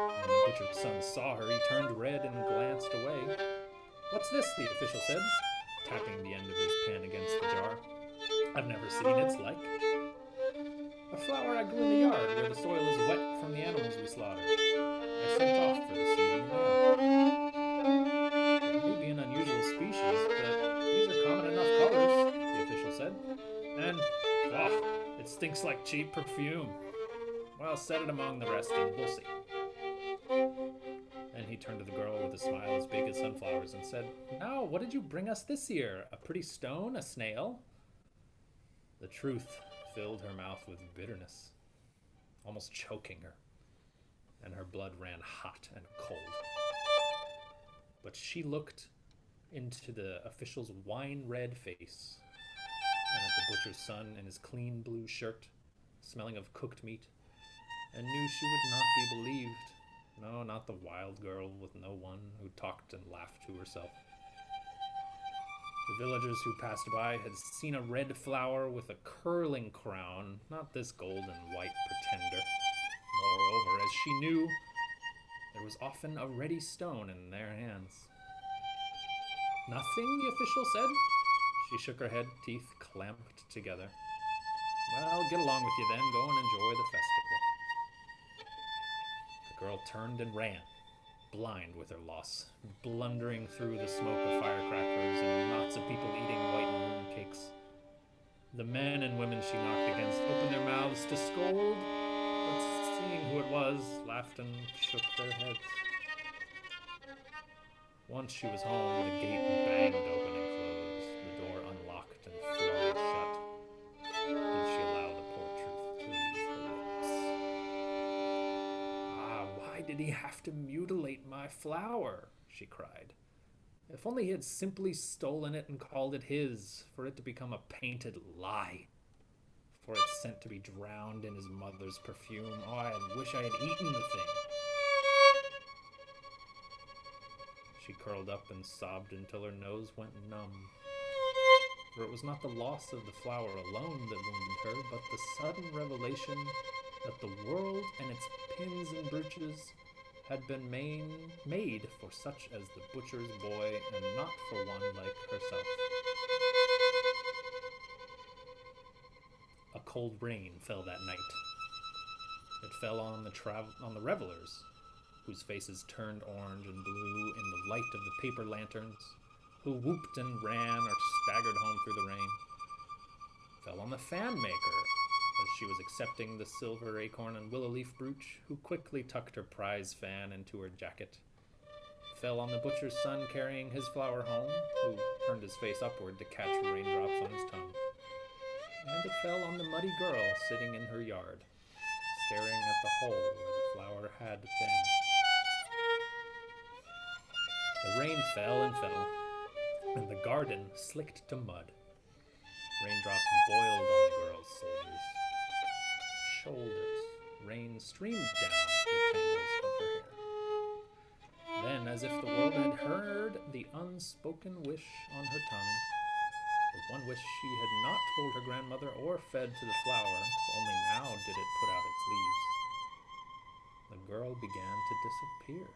When the butcher's son saw her, he turned red and glanced away. "What's this?" the official said. tapping the end of his pen against the jar. "I've never seen its like. A flower I grew in the yard where the soil is wet from the animals we slaughter. I sent off for the seed in the mail. It may be an unusual species, but these are common enough colors," the official said. "And, it stinks like cheap perfume. Well, set it among the rest and we'll see." Then he turned to the girl with a smile as big as sunflowers and said, "Now, what did you bring us this year? A pretty stone? A snail?" The truth filled her mouth with bitterness, almost choking her, and her blood ran hot and cold. But she looked into the official's wine-red face and at the butcher's son in his clean blue shirt, smelling of cooked meat, and knew she would not be believed. No, not the wild girl with no one, who talked and laughed to herself. The villagers who passed by had seen a red flower with a curling crown, not this gold and white pretender. Moreover, as she knew, there was often a ready stone in their hands. "Nothing?" the official said. She shook her head, teeth clamped together. "Well, get along with you then. Go and enjoy the festival." The girl turned and ran, blind with her loss, blundering through the smoke of firecrackers and knots of people eating white moon cakes. The men and women she knocked against opened their mouths to scold, but seeing who it was, laughed and shook their heads. Once she was home, the gate banged open and closed, the door unlocked and flung shut. Did she allow the poor truth to leave her lips? "Ah, why did he have to mutilate my flower?" she cried. "If only he had simply stolen it and called it his, for it to become a painted lie, for it sent to be drowned in his mother's perfume. Oh, I wish I had eaten the thing." She curled up and sobbed until her nose went numb. For it was not the loss of the flower alone that wounded her, but the sudden revelation that the world and its pins and brooches had been made for such as the butcher's boy, and not for one like herself. A cold rain fell that night. It fell on the revelers, whose faces turned orange and blue in the light of the paper lanterns, who whooped and ran or staggered home through the rain. It fell on the fan maker, as she was accepting the silver acorn and willow leaf brooch, who quickly tucked her prize fan into her jacket. It fell on the butcher's son carrying his flower home, who turned his face upward to catch raindrops on his tongue. And it fell on the muddy girl sitting in her yard, staring at the hole where the flower had been. The rain fell and fell, and the garden slicked to mud. Raindrops boiled on the girl's shoulders. Rain streamed down the tangles of her hair. Then, as if the world had heard the unspoken wish on her tongue, the one wish she had not told her grandmother or fed to the flower, for only now did it put out its leaves, the girl began to disappear.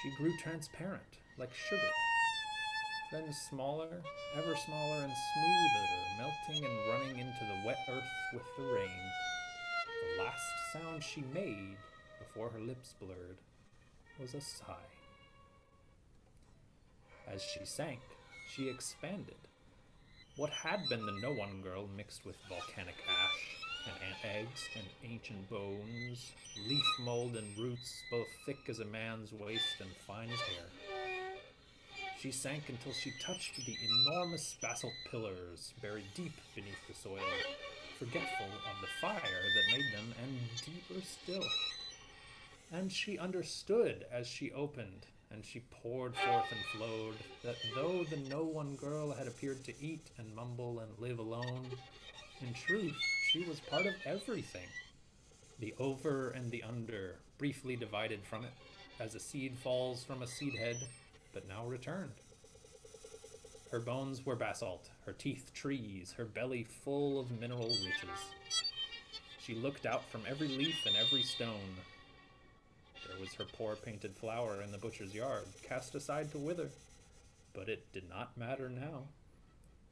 She grew transparent, like sugar, then smaller, ever smaller and smoother, melting and running into the wet earth with the rain. The last sound she made, before her lips blurred, was a sigh. As she sank, she expanded. What had been the no-one girl mixed with volcanic ash and ant eggs and ancient bones, leaf mold and roots both thick as a man's waist and fine as hair. She sank until she touched the enormous basalt pillars buried deep beneath the soil, forgetful of the fire that made them, and deeper still. And she understood as she opened, and she poured forth and flowed, that though the no-one girl had appeared to eat and mumble and live alone, in truth, she was part of everything. The over and the under, briefly divided from it, as a seed falls from a seed head, but now returned. Her bones were basalt, her teeth trees, her belly full of mineral riches. She looked out from every leaf and every stone. There was her poor painted flower in the butcher's yard, cast aside to wither. But it did not matter now.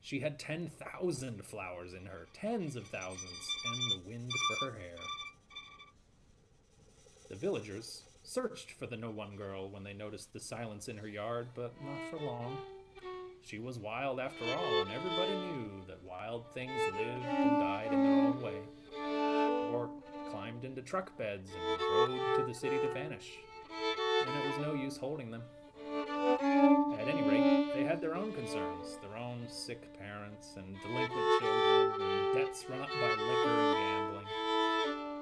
She had 10,000 flowers in her, tens of thousands, and the wind for her hair. The villagers searched for the no-one girl when they noticed the silence in her yard, but not for long. She was wild after all, and everybody knew that wild things lived and died in their own way, or climbed into truck beds and rode to the city to vanish, and it was no use holding them. At any rate, they had their own concerns, their own sick parents and delinquent children and debts run up by liquor and gambling.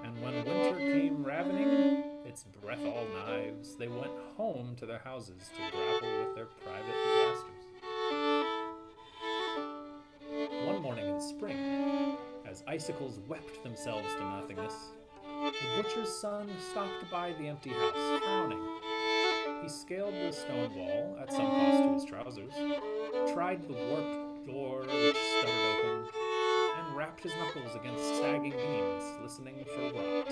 And when winter came ravening, its breath all knives, they went home to their houses to grapple with their private disasters. One morning in spring, as icicles wept themselves to nothingness, the butcher's son stopped by the empty house, frowning. He scaled the stone wall, at some cost to his trousers, tried the warped door which stuttered open, and rapped his knuckles against sagging beams, listening for rot.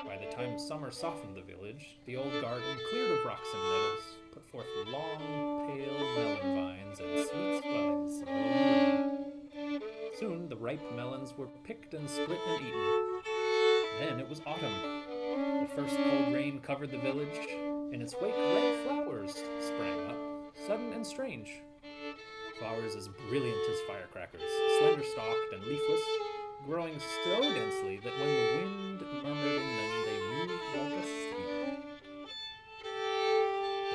By the time summer softened the village, the old garden, cleared of rocks and nettles, put forth long, pale melon vines and sweet swellings, yellow and green. Soon the ripe melons were picked and split and eaten. Then it was autumn. The first cold rain covered the village. In its wake, red flowers sprang up, sudden and strange. Flowers as brilliant as firecrackers, slender-stalked and leafless, growing so densely that when the wind murmured in them, they moved like a sea.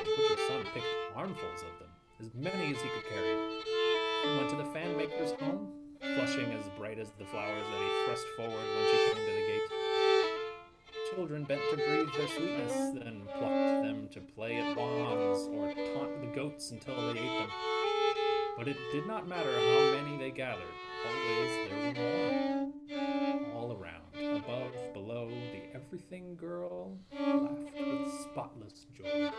The butcher's son picked armfuls of them, as many as he could carry, and went to the fan maker's home, flushing as bright as the flowers that he thrust forward when she came to the gate. Children bent to breathe their sweetness, then plucked them to play at wands or taunt the goats until they ate them. But it did not matter how many they gathered, always there were more. All around, above, below, the everything girl laughed with spotless joy.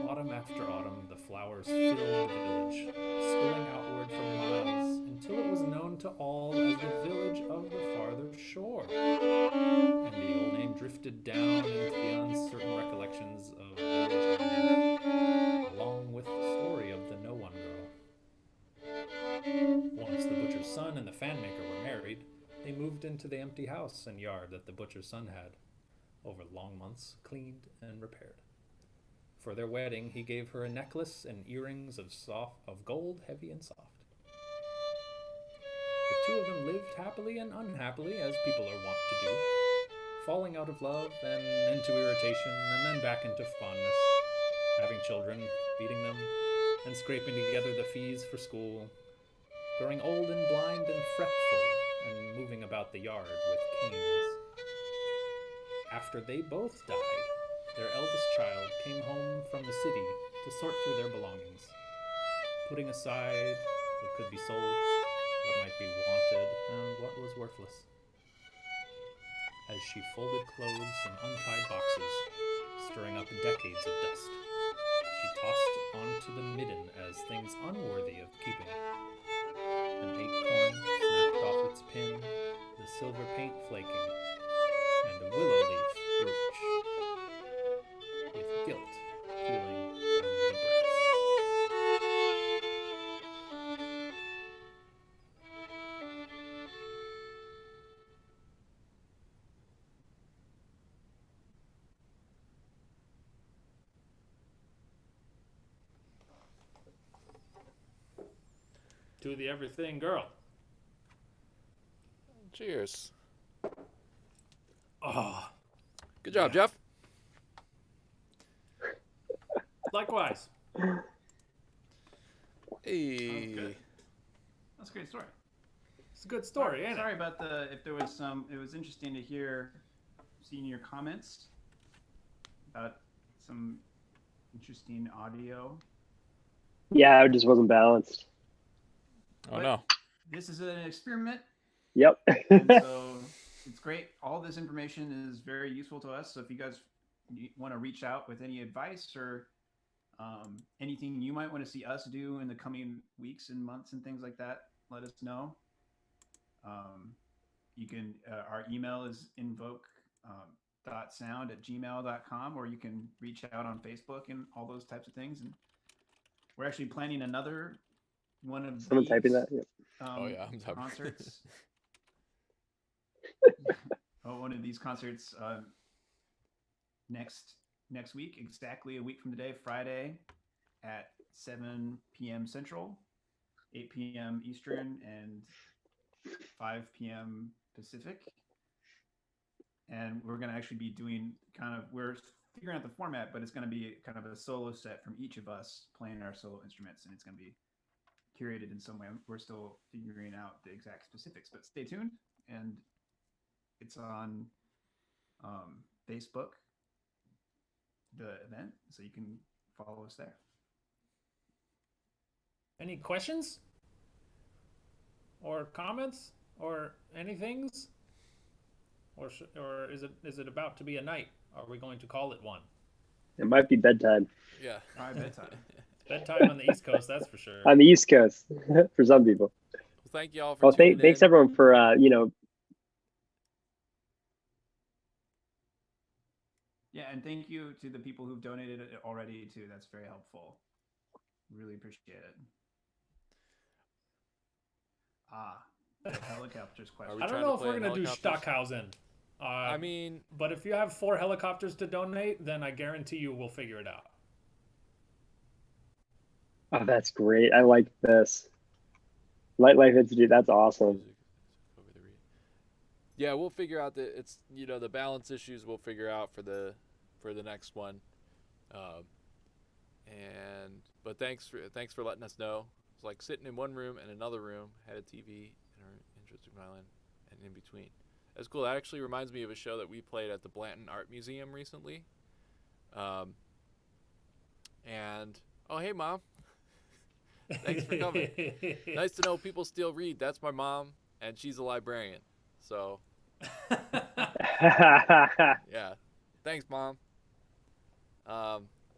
Autumn after autumn, the flowers filled the village, spilling outward for miles, until it was known to all as the village of the farther shore. And the old name drifted down into the uncertain recollections of village memories, along with the story of the no-one girl. Once the butcher's son and the fan maker were married, they moved into the empty house and yard that the butcher's son had, over long months, cleaned and repaired. For their wedding, he gave her a necklace and earrings of gold, heavy and soft. The two of them lived happily and unhappily, as people are wont to do, falling out of love and into irritation and then back into fondness, having children, feeding them, and scraping together the fees for school, growing old and blind and fretful, and moving about the yard with canes. After they both died, their eldest child came home from the city to sort through their belongings, putting aside what could be sold, what might be wanted, and what was worthless. As she folded clothes and untied boxes, stirring up decades of dust, she tossed onto the midden as things unworthy of keeping. An acorn snapped off its pin, the silver paint flaking, and a willow leaf brooch, with guilt peeling from the brass. To the everything girl. Cheers. Oh, Good job, Yeah. Jeff. likewise. Hey. good. That's a great story. It's a good story, ain't Sorry it? about if there was some. It was interesting to seeing your comments about some interesting audio. Yeah, it just wasn't balanced. Oh no. This is an experiment, Yep. and so it's great. All this information is very useful to us. So if you guys want to reach out with any advice or anything you might want to see us do in the coming weeks and months and things like that, let us know. You can. Our email is invoke invoke.sound@gmail.com, or you can reach out on Facebook and all those types of things. And we're actually planning another one of Someone these typing that? Yeah. Oh yeah, I'm typing. concerts. One of these concerts next week, exactly a week from today, Friday, at 7 p.m. Central, 8 p.m. Eastern, and 5 p.m. Pacific. And we're going to actually be doing we're figuring out the format, but it's going to be kind of a solo set from each of us playing our solo instruments, and it's going to be curated in some way. We're still figuring out the exact specifics, but stay tuned. And it's on Facebook, the event, so you can follow us there. Any questions or comments or anythings? Or is it about to be a night? Are we going to call it one? It might be bedtime. Yeah. All right, bedtime. Bedtime on the East Coast, that's for sure. On the East Coast, for some people. Well, thank you all for tuning thanks in. everyone for Yeah, and thank you to the people who've donated it already too. That's very helpful. Really appreciate it. The helicopters question. I don't know if we're gonna do Stockhausen. I mean, but if you have 4 helicopters to donate, then I guarantee you we'll figure it out. Oh, that's great. I like this. Light Life Institute, that's awesome. Yeah, we'll figure out the balance issues we'll figure out for the next one. But thanks for letting us know. It's like sitting in one room and another room, had a TV and our interesting violin, and in between. That's cool. That actually reminds me of a show that we played at the Blanton Art Museum recently. And oh, hey Mom, thanks for coming. Nice to know people still read. That's my mom, and she's a librarian. So yeah, thanks Mom.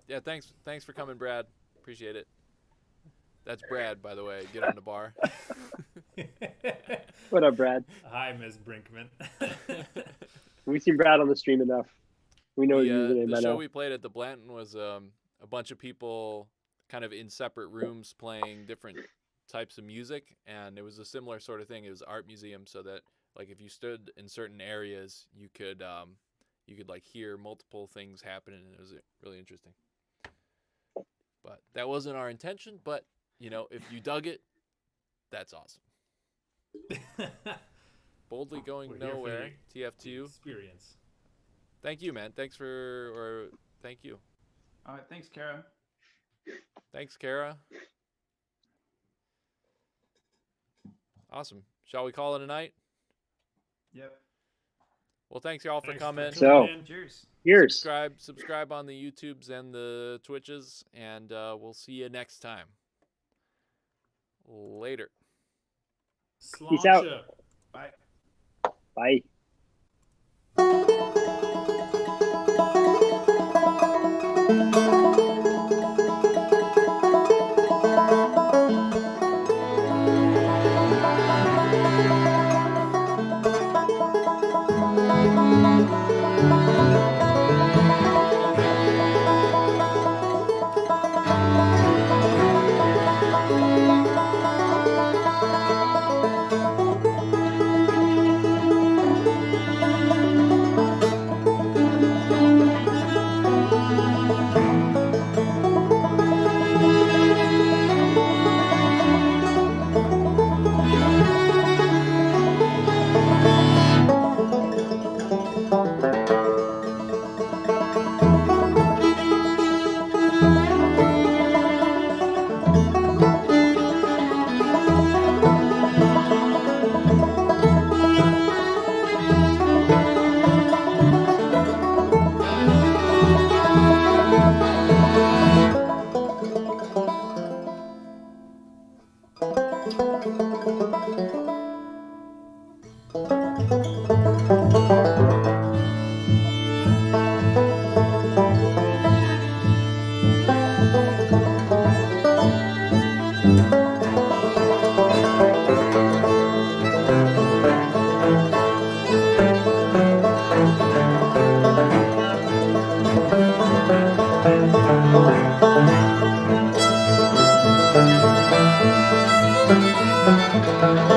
Yeah, thanks for coming, Brad. Appreciate it. That's Brad, by the way. Get on the bar. What up, Brad? Hi, Ms. Brinkman. We've seen Brad on the stream enough. We know his username. The show we played at the Blanton was a bunch of people kind of in separate rooms playing different types of music, and it was a similar sort of thing. It was an art museum, so that like if you stood in certain areas, you could like hear multiple things happening, and it was really interesting. But that wasn't our intention. But if you dug it, that's awesome. Boldly going nowhere. TF2 experience. Thank you, man. Thank you. All right, thanks, Kara. Thanks, Kara. Awesome. Shall we call it a night? Yep. Well, thanks y'all for coming. Cheers. Subscribe on the YouTubes and the Twitches, and we'll see you next time. Later. Peace out. Bye. Bye. Bye.